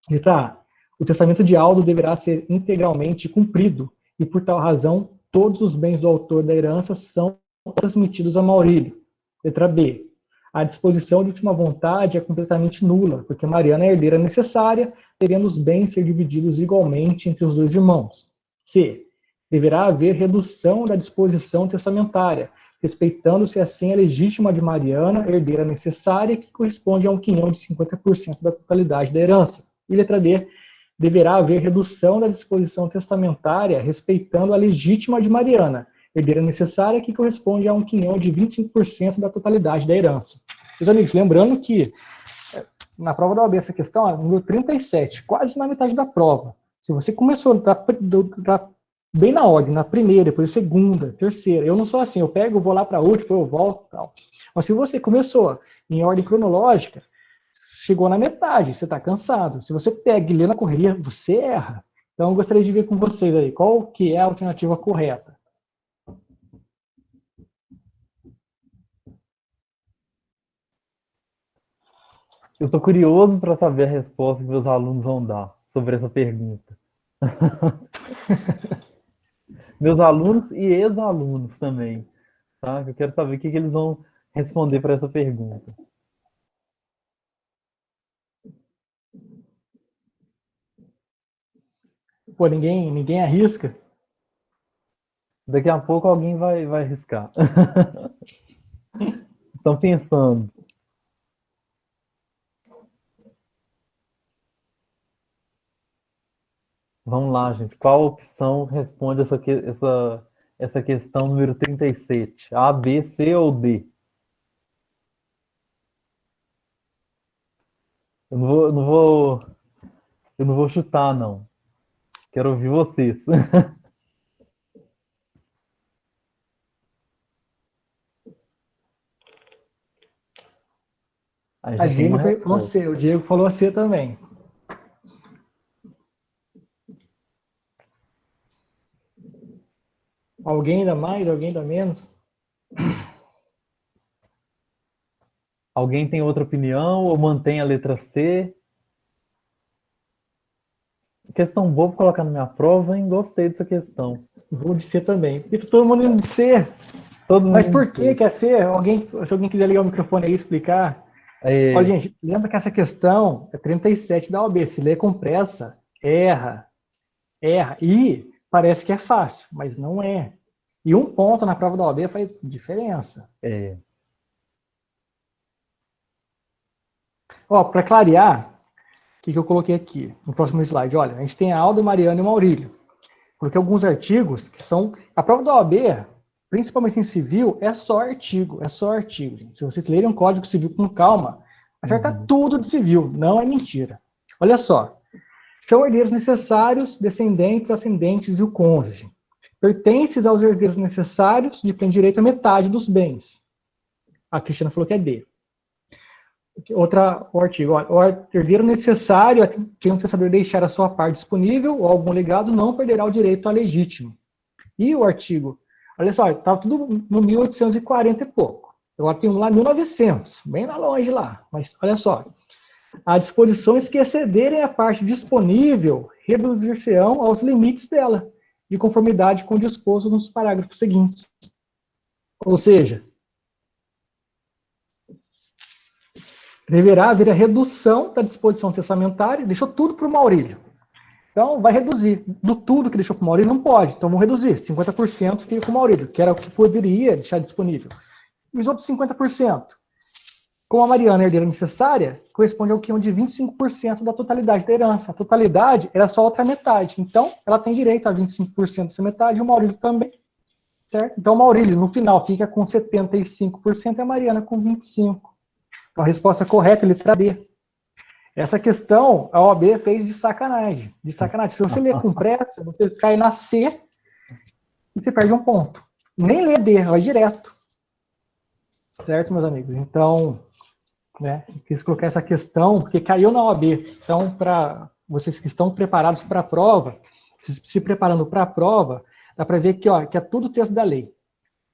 Letra A. O testamento de Aldo deverá ser integralmente cumprido e, por tal razão, todos os bens do autor da herança são transmitidos a Maurílio. Letra B. A disposição de última vontade é completamente nula, porque Mariana é a herdeira necessária, devendo os bens ser divididos igualmente entre os 2 irmãos. C. Deverá haver redução da disposição testamentária, respeitando-se assim a legítima de Mariana, herdeira necessária, que corresponde a um quinhão de 50% da totalidade da herança. E letra D. Deverá haver redução da disposição testamentária, respeitando a legítima de Mariana, herdeira necessária, que corresponde a um quinhão de 25% da totalidade da herança. Meus amigos, lembrando que na prova da OAB essa questão, número 37, quase na metade da prova. Se você começou bem na ordem, na primeira, depois segunda, terceira, eu não sou assim, eu pego, vou lá para a última, eu volto e tal. Mas se você começou em ordem cronológica, chegou na metade, você está cansado. Se você pega e lê na correria, você erra. Então, eu gostaria de ver com vocês aí, qual que é a alternativa correta. Eu estou curioso para saber a resposta que meus alunos vão dar sobre essa pergunta. Meus alunos e ex-alunos também, tá? Eu quero saber o que eles vão responder para essa pergunta. Pô, ninguém arrisca. Daqui a pouco alguém vai arriscar. Estão pensando. Vamos lá, gente. Qual opção responde essa questão número 37? A, B, C ou D? Eu não vou chutar, não. Quero ouvir vocês. Aí A já tem uma Jennifer falou resposta. C, o Diego falou C também. Alguém ainda mais, alguém ainda menos? Alguém tem outra opinião ou mantém a letra C? Questão boa para colocar na minha prova, hein? Gostei dessa questão. Vou de C também. E todo mundo indo de C. Todo mundo Mas indo por que C. que é C? Se alguém quiser ligar o microfone aí e explicar. Olha, É, gente, lembra que essa questão é 37 da OAB. Se lê com pressa, erra. E parece que é fácil, mas não é. E um ponto na prova da OAB faz diferença. é. Ó, para clarear, o que eu coloquei aqui no próximo slide? Olha, a gente tem a Aldo, Mariana e o Maurílio. Coloquei alguns artigos que são... A prova da OAB, principalmente em civil, é só artigo, gente. Se vocês lerem um Código Civil com calma, acerta Uhum. tudo de civil, não é mentira. Olha só, são herdeiros necessários, descendentes, ascendentes e o cônjuge. Pertences aos herdeiros necessários de pleno direito a metade dos bens. A Cristina falou que é D. O artigo, o herdeiro necessário a quem o pensador deixar a sua parte disponível ou algum legado não perderá o direito a legítimo. E o artigo, olha só, estava tudo no 1840 e pouco. Agora tem um lá 1900, bem lá longe lá. Mas olha só, há disposições que excederem a parte disponível reduzir-se-ão aos limites dela, de conformidade com o disposto nos parágrafos seguintes. Ou seja, deverá haver a redução da disposição testamentária, deixou tudo para o Maurílio. Então, vai reduzir. Do tudo que deixou para o Maurílio, não pode. Então, vamos reduzir. 50% fica com o Maurílio, que era o que poderia deixar disponível. E os outros 50%? Com a Mariana, a herdeira necessária, corresponde ao que? De 25% da totalidade da herança. A totalidade era só a outra metade. Então, ela tem direito a 25% dessa metade e o Maurílio também. Certo? Então, o Maurílio, no final, fica com 75% e a Mariana com 25%. Então, a resposta correta é letra D. Essa questão a OAB fez de sacanagem. De sacanagem. Se você ler com pressa, você cai na C e você perde um ponto. Nem lê D, vai direto. Certo, meus amigos? Então, né, quis colocar essa questão, porque caiu na OAB. Então, para vocês que estão preparados para a prova, se preparando para a prova, dá para ver que, ó, que é tudo texto da lei.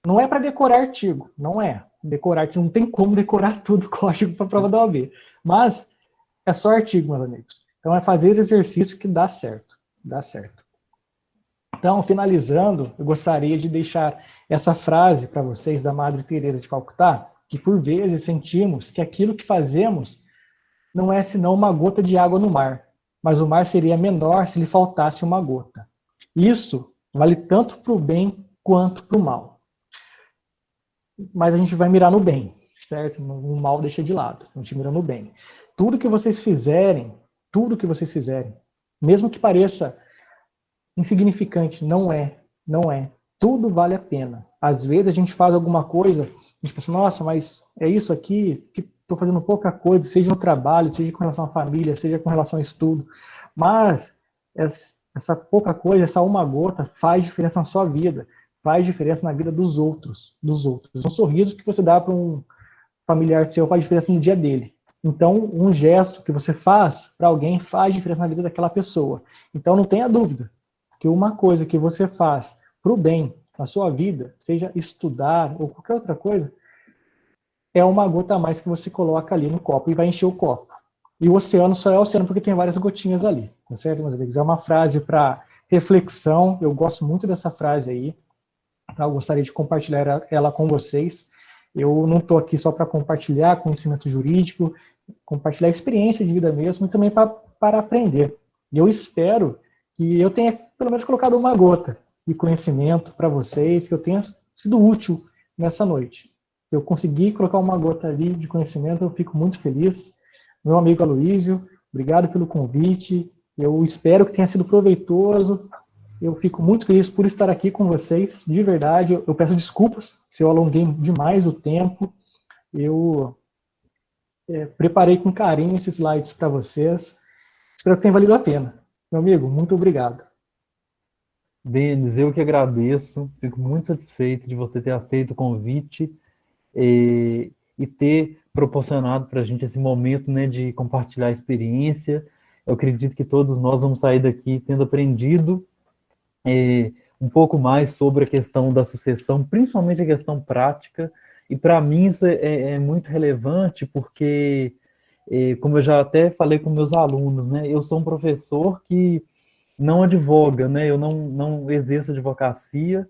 Não é para decorar artigo, não é. Decorar artigo, não tem como decorar tudo o código para a prova da OAB. Mas é só artigo, meus amigos. Então é fazer exercício que dá certo. Dá certo. Então, finalizando, eu gostaria de deixar essa frase para vocês da Madre Teresa de Calcutá, que por vezes sentimos que aquilo que fazemos não é senão uma gota de água no mar, mas o mar seria menor se lhe faltasse uma gota. Isso vale tanto para o bem quanto para o mal. Mas a gente vai mirar no bem, certo? O mal deixa de lado, a gente mira no bem. Tudo que vocês fizerem, mesmo que pareça insignificante, não é. Tudo vale a pena. Às vezes a gente faz alguma coisa, a gente pensa, nossa, mas é isso aqui, que estou fazendo pouca coisa, seja no trabalho, seja com relação à família, seja com relação ao estudo. Mas essa pouca coisa, essa uma gota, faz diferença na sua vida, faz diferença na vida dos outros. Um sorriso que você dá para um familiar seu faz diferença no dia dele. Então, um gesto que você faz para alguém faz diferença na vida daquela pessoa. Então, não tenha dúvida que uma coisa que você faz para o bem na sua vida, seja estudar ou qualquer outra coisa, é uma gota a mais que você coloca ali no copo e vai encher o copo. E o oceano só é oceano porque tem várias gotinhas ali, tá certo, meus amigos? É uma frase para reflexão, eu gosto muito dessa frase aí, tá? Eu gostaria de compartilhar ela com vocês. Eu não estou aqui só para compartilhar conhecimento jurídico, compartilhar experiência de vida mesmo e também para aprender. E eu espero que eu tenha, pelo menos, colocado uma gota de conhecimento para vocês, que eu tenha sido útil nessa noite. Se eu conseguir colocar uma gota ali de conhecimento, eu fico muito feliz. Meu amigo Aloísio, obrigado pelo convite. Eu espero que tenha sido proveitoso. Eu fico muito feliz por estar aqui com vocês, de verdade. Eu peço desculpas se eu alonguei demais o tempo. Eu preparei com carinho esses slides para vocês. Espero que tenha valido a pena. Meu amigo, muito obrigado. Denis, eu que agradeço, fico muito satisfeito de você ter aceito o convite e ter proporcionado para a gente esse momento, né, de compartilhar a experiência. Eu acredito que todos nós vamos sair daqui tendo aprendido um pouco mais sobre a questão da sucessão, principalmente a questão prática, e para mim isso é muito relevante, porque, como eu já até falei com meus alunos, né, eu sou um professor que não advoga, né, eu não exerço advocacia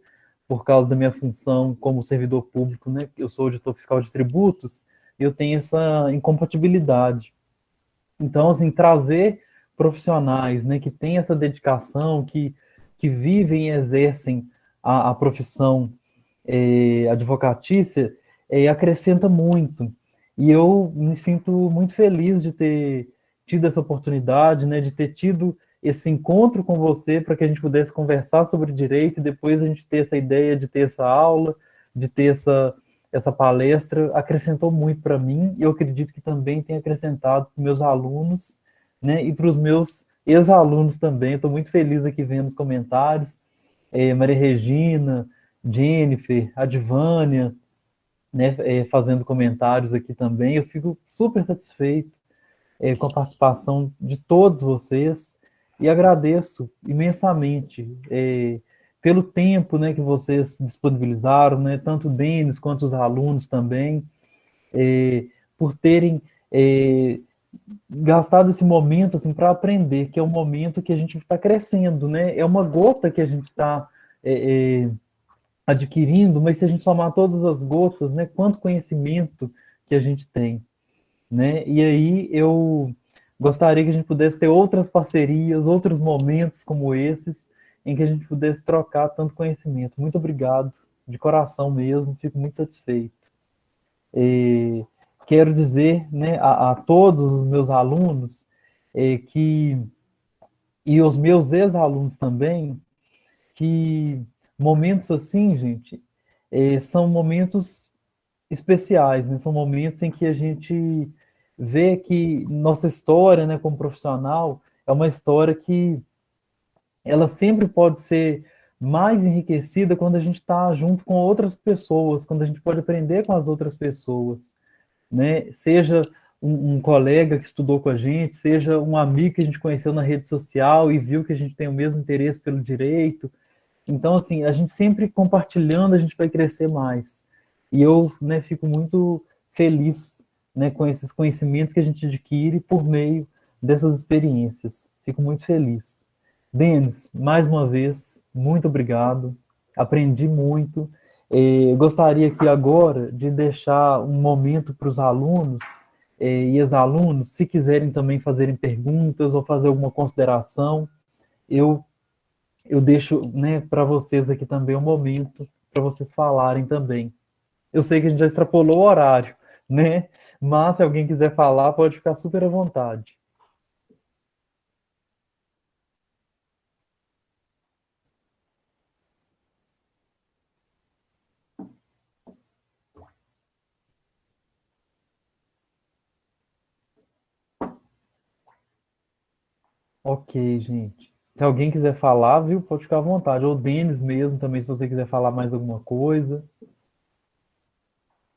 por causa da minha função como servidor público, né, eu sou auditor fiscal de tributos, e eu tenho essa incompatibilidade. Então, assim, trazer profissionais, né, que têm essa dedicação, que vivem e exercem a profissão advocatícia, acrescenta muito. E eu me sinto muito feliz de ter tido essa oportunidade, né, de ter tido esse encontro com você para que a gente pudesse conversar sobre direito e depois a gente ter essa ideia de ter essa aula, de ter essa palestra, acrescentou muito para mim e eu acredito que também tem acrescentado para os meus alunos, né, e para os meus ex-alunos também. Estou muito feliz aqui vendo os comentários. Maria Regina, Jennifer, Advânia, né, fazendo comentários aqui também. Eu fico super satisfeito com a participação de todos vocês e agradeço imensamente pelo tempo, né, que vocês disponibilizaram, né, tanto o Denis quanto os alunos também, por terem gastado esse momento assim, para aprender, que é um momento que a gente está crescendo, né? É uma gota que a gente está adquirindo, mas se a gente somar todas as gotas, né, quanto conhecimento que a gente tem, né? E aí eu gostaria que a gente pudesse ter outras parcerias, outros momentos como esses, em que a gente pudesse trocar tanto conhecimento. Muito obrigado, de coração mesmo, fico muito satisfeito. E quero dizer, né, a todos os meus alunos que e os meus ex-alunos também, que momentos assim, gente, são momentos especiais, né? São momentos em que a gente vê que nossa história, né, como profissional, é uma história que ela sempre pode ser mais enriquecida quando a gente está junto com outras pessoas, quando a gente pode aprender com as outras pessoas, né? Seja um colega que estudou com a gente, seja um amigo que a gente conheceu na rede social e viu que a gente tem o mesmo interesse pelo direito. Então, assim, a gente sempre compartilhando, a gente vai crescer mais. E eu, né, fico muito feliz, né, com esses conhecimentos que a gente adquire por meio dessas experiências. Fico muito feliz. Denis, mais uma vez, muito obrigado. Aprendi muito. Gostaria aqui agora de deixar um momento para os alunos e ex-alunos, se quiserem também fazerem perguntas ou fazer alguma consideração, eu eu deixo, né, para vocês aqui também um momento para vocês falarem também. Eu sei que a gente já extrapolou o horário, né? Mas se alguém quiser falar, pode ficar super à vontade. Ok, gente. Se alguém quiser falar, viu, pode ficar à vontade. Ou o Denis mesmo também, se você quiser falar mais alguma coisa.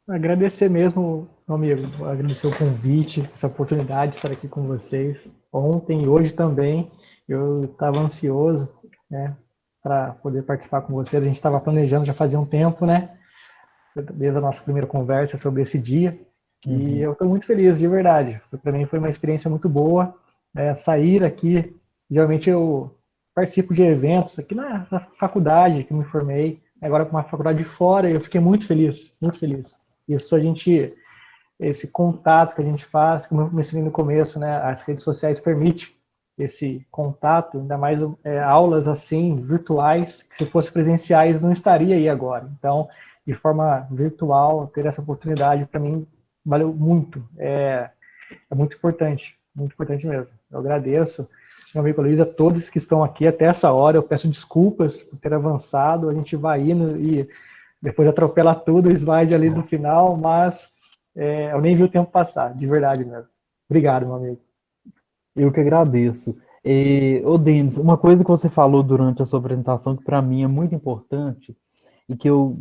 Agradecer mesmo, meu amigo, agradecer o convite, essa oportunidade de estar aqui com vocês. Ontem e hoje também, eu estava ansioso, né, para poder participar com vocês. A gente estava planejando já fazia um tempo, né, desde a nossa primeira conversa sobre esse dia. E Uhum. eu estou muito feliz, de verdade. Para mim foi uma experiência muito boa, sair aqui. Geralmente eu participo de eventos aqui na faculdade que eu me formei, agora com uma faculdade de fora, e eu fiquei muito feliz, muito feliz. Isso a gente, esse contato que a gente faz, como eu mencionei no começo, né, as redes sociais permitem esse contato, ainda mais aulas assim, virtuais, que se fosse presenciais não estaria aí agora. Então, de forma virtual, ter essa oportunidade, para mim, valeu muito. É muito importante mesmo. Eu agradeço, meu amigo Luiz, a todos que estão aqui até essa hora. Eu peço desculpas por ter avançado. A gente vai indo e depois atropela tudo o slide ali do final, mas eu nem vi o tempo passar, de verdade mesmo. Obrigado, meu amigo. Eu que agradeço. Ô, Denis, uma coisa que você falou durante a sua apresentação que para mim é muito importante e que eu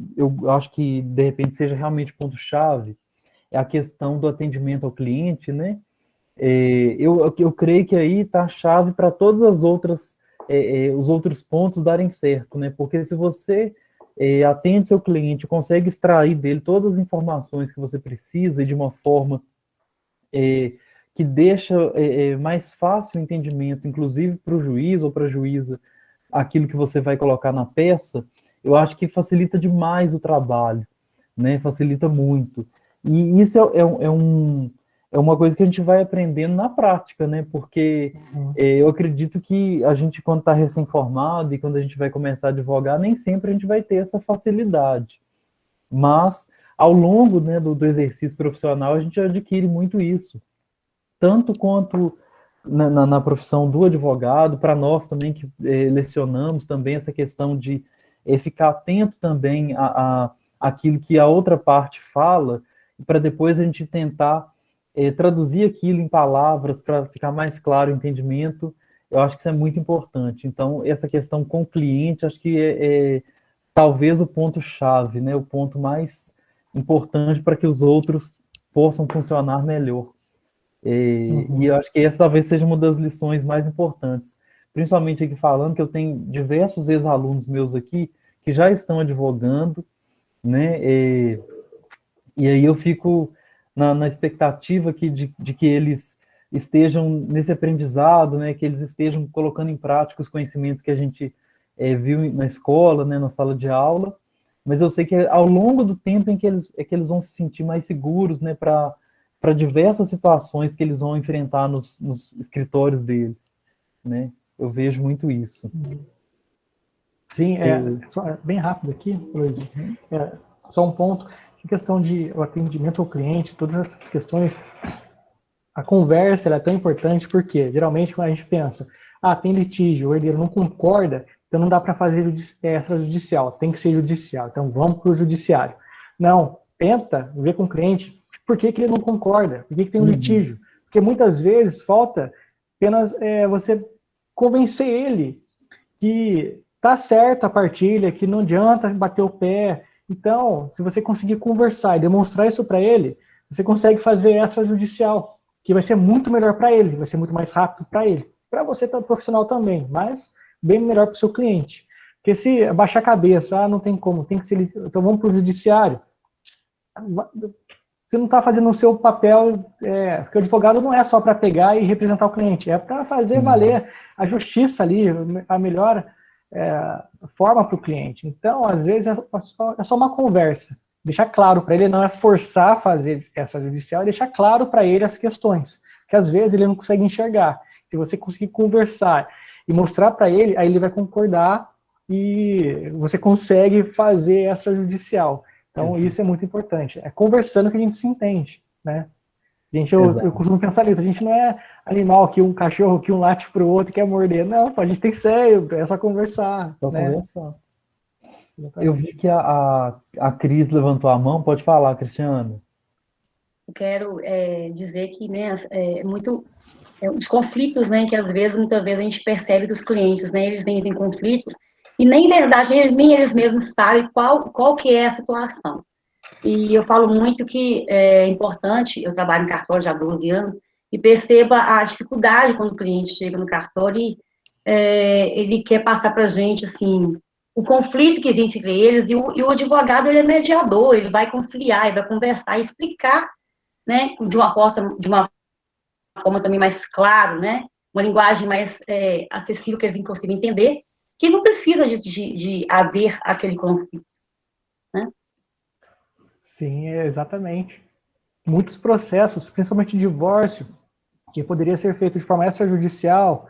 acho que de repente seja realmente ponto-chave é a questão do atendimento ao cliente, né? Eu creio que aí está a chave para todas as outras, os outros pontos darem certo, né? Porque se você atende seu cliente, consegue extrair dele todas as informações que você precisa e de uma forma é, que deixa mais fácil o entendimento, inclusive para o juiz ou para a juíza, aquilo que você vai colocar na peça, eu acho que facilita demais o trabalho, né? Facilita muito. E isso é uma coisa que a gente vai aprendendo na prática, né? Porque eu acredito que a gente, quando está recém-formado e quando a gente vai começar a advogar, nem sempre a gente vai ter essa facilidade. Mas, ao longo, né, do exercício profissional, a gente adquire muito isso. Tanto quanto na profissão do advogado, para nós também que lecionamos também essa questão de ficar atento também aquilo que a outra parte fala, para depois a gente tentar traduzir aquilo em palavras para ficar mais claro o entendimento. Eu acho que isso é muito importante. Então, essa questão com o cliente, acho que é talvez o ponto-chave, né? O ponto mais importante para que os outros possam funcionar melhor. E eu Uhum. acho que essa talvez seja uma das lições mais importantes. Principalmente aqui falando que eu tenho diversos ex-alunos meus aqui que já estão advogando, né? E aí eu fico na expectativa de que eles estejam nesse aprendizado, né? Que eles estejam colocando em prática os conhecimentos que a gente viu na escola, né? Na sala de aula. Mas eu sei que ao longo do tempo em que eles vão se sentir mais seguros, né? Para diversas situações que eles vão enfrentar nos escritórios deles, né? Eu vejo muito isso. Sim, Eu, bem rápido aqui, Luiz. uhum, É, só um ponto. A questão de o atendimento ao cliente, todas essas questões, a conversa é tão importante porque, geralmente, quando a gente pensa, tem litígio, o herdeiro não concorda, então não dá para fazer extrajudicial, tem que ser judicial, então vamos para o judiciário. Não, tenta ver com o cliente por que ele não concorda, por que tem um uhum, litígio. Porque muitas vezes falta apenas você convencer ele que tá certo a partilha, que não adianta bater o pé. Então, se você conseguir conversar e demonstrar isso para ele, você consegue fazer extrajudicial, que vai ser muito melhor para ele, vai ser muito mais rápido para ele. Para você, profissional também, mas bem melhor para o seu cliente. Porque se abaixar a cabeça, não tem como, tem que ser. Então vamos para o judiciário. Você não está fazendo o seu papel, porque o advogado não é só para pegar e representar o cliente, é para fazer sim, valer a justiça ali, a melhor forma para o cliente. Então, às vezes, é só uma conversa. Deixar claro para ele, não é forçar a fazer essa judicial, é deixar claro para ele as questões, que às vezes ele não consegue enxergar. Se você conseguir conversar e mostrar para ele, aí ele vai concordar e você consegue fazer essa judicial. Então, isso é muito importante. É conversando que a gente se entende, né? Eu exato. costumo pensar nisso. A gente não é animal que um cachorro que um late pro outro e quer morder. Não, a gente tem cérebro, é só conversar, Só né? conversar. Eu vi Exatamente. que a Cris levantou a mão. Pode falar, Cristiano. Eu quero dizer que, né, os conflitos, né, que às vezes, muitas vezes a gente percebe dos clientes, né, eles têm conflitos e nem verdade, nem eles mesmos sabem qual que é a situação. E eu falo muito que é importante, eu trabalho em cartório já há 12 anos, e perceba a dificuldade quando o cliente chega no cartório e ele quer passar para a gente, assim, o conflito que existe entre eles, e o advogado, ele é mediador, ele vai conciliar, ele vai conversar e explicar, né, de uma forma também mais clara, né, uma linguagem mais acessível que eles consigam entender, que não precisa de haver aquele conflito, né? Sim, exatamente. Muitos processos, principalmente divórcio, que poderia ser feito de forma extrajudicial,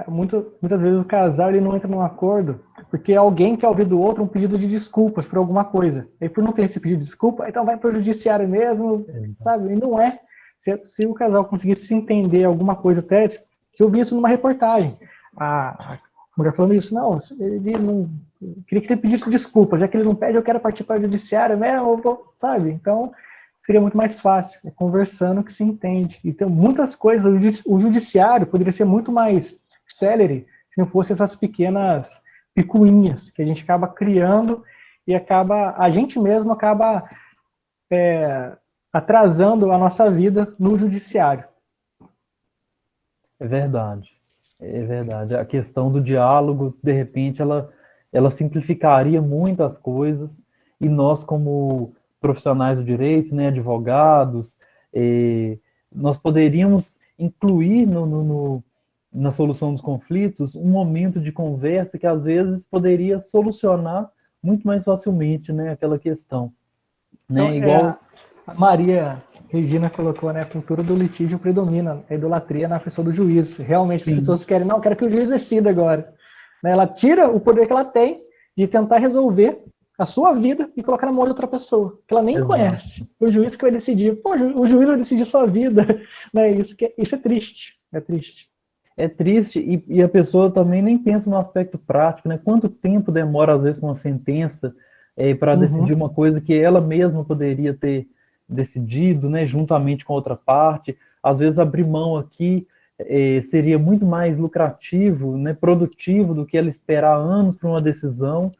muitas vezes o casal ele não entra num acordo porque alguém quer ouvir do outro um pedido de desculpas por alguma coisa. E por não ter esse pedido de desculpa, então vai para o judiciário mesmo, sabe? E não é. Se o casal conseguisse se entender alguma coisa até, que eu vi isso numa reportagem. A mulher falando isso, não, ele não queria que ele pedisse desculpas, já que ele não pede, eu quero partir para o judiciário mesmo, sabe? Então, seria muito mais fácil, é conversando que se entende. Então, muitas coisas, o judiciário poderia ser muito mais célere se não fosse essas pequenas picuinhas que a gente acaba criando e a gente mesmo acaba atrasando a nossa vida no judiciário. É verdade, é verdade. A questão do diálogo, de repente, ela simplificaria muito as coisas e nós, como profissionais do direito, né, advogados, nós poderíamos incluir na solução dos conflitos um momento de conversa que às vezes poderia solucionar muito mais facilmente, né, aquela questão, né, Então, igual a Maria Regina colocou, né, a cultura do litígio predomina, a idolatria na pessoa do juiz. Realmente as pessoas querem, não, quero que o juiz decida agora. Né, ela tira o poder que ela tem de tentar resolver a sua vida e colocar na mão de outra pessoa, que ela nem conhece. O juiz que vai decidir. Pô, o juiz vai decidir sua vida. Né? Isso é triste. É triste. É triste e a pessoa também nem pensa no aspecto prático, né? Quanto tempo demora, às vezes, com uma sentença para decidir uma coisa que ela mesma poderia ter decidido, né? Juntamente com a outra parte. Às vezes, abrir mão aqui seria muito mais lucrativo, né? Produtivo do que ela esperar anos para uma decisão,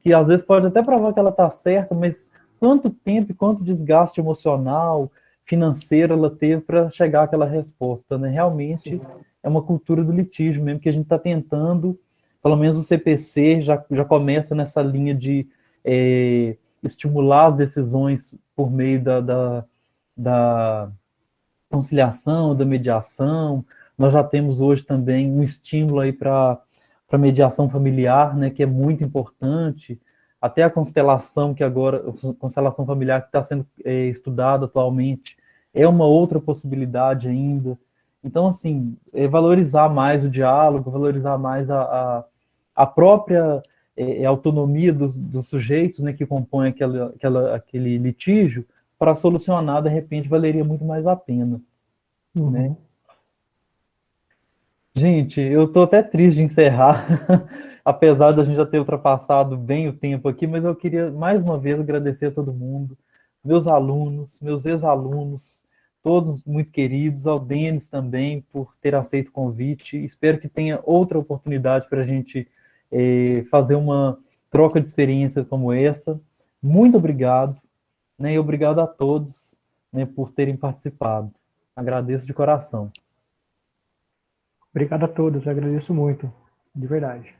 que às vezes pode até provar que ela está certa, mas quanto tempo e quanto desgaste emocional, financeiro ela teve para chegar àquela resposta, né? Realmente. Sim. É uma cultura do litígio mesmo, que a gente está tentando, pelo menos o CPC já começa nessa linha de estimular as decisões por meio da conciliação, da mediação. Nós já temos hoje também um estímulo aí para mediação familiar, né, que é muito importante. Até a constelação, a constelação familiar que está sendo estudada atualmente, é uma outra possibilidade ainda. Então, assim, valorizar mais o diálogo, valorizar mais a própria autonomia dos sujeitos, né, que compõem aquele litígio, para solucionar, de repente, valeria muito mais a pena. Né? Gente, eu estou até triste de encerrar, apesar da gente já ter ultrapassado bem o tempo aqui, mas eu queria, mais uma vez, agradecer a todo mundo, meus alunos, meus ex-alunos, todos muito queridos, ao Denis também por ter aceito o convite. Espero que tenha outra oportunidade para a gente fazer uma troca de experiência como essa. Muito obrigado, né, e obrigado a todos, né, por terem participado. Agradeço de coração. Obrigado a todos, agradeço muito, de verdade.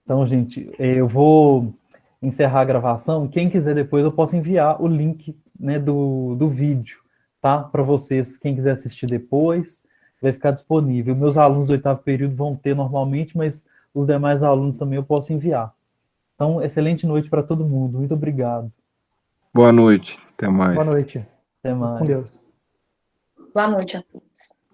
Então, gente, eu vou encerrar a gravação. Quem quiser depois, eu posso enviar o link, né, do vídeo, tá? Para vocês, quem quiser assistir depois, vai ficar disponível. Meus alunos do 8º período vão ter normalmente, mas os demais alunos também eu posso enviar. Então, excelente noite para todo mundo. Muito obrigado. Boa noite. Até mais. Boa noite. Até mais. Com Deus. Boa noite a todos.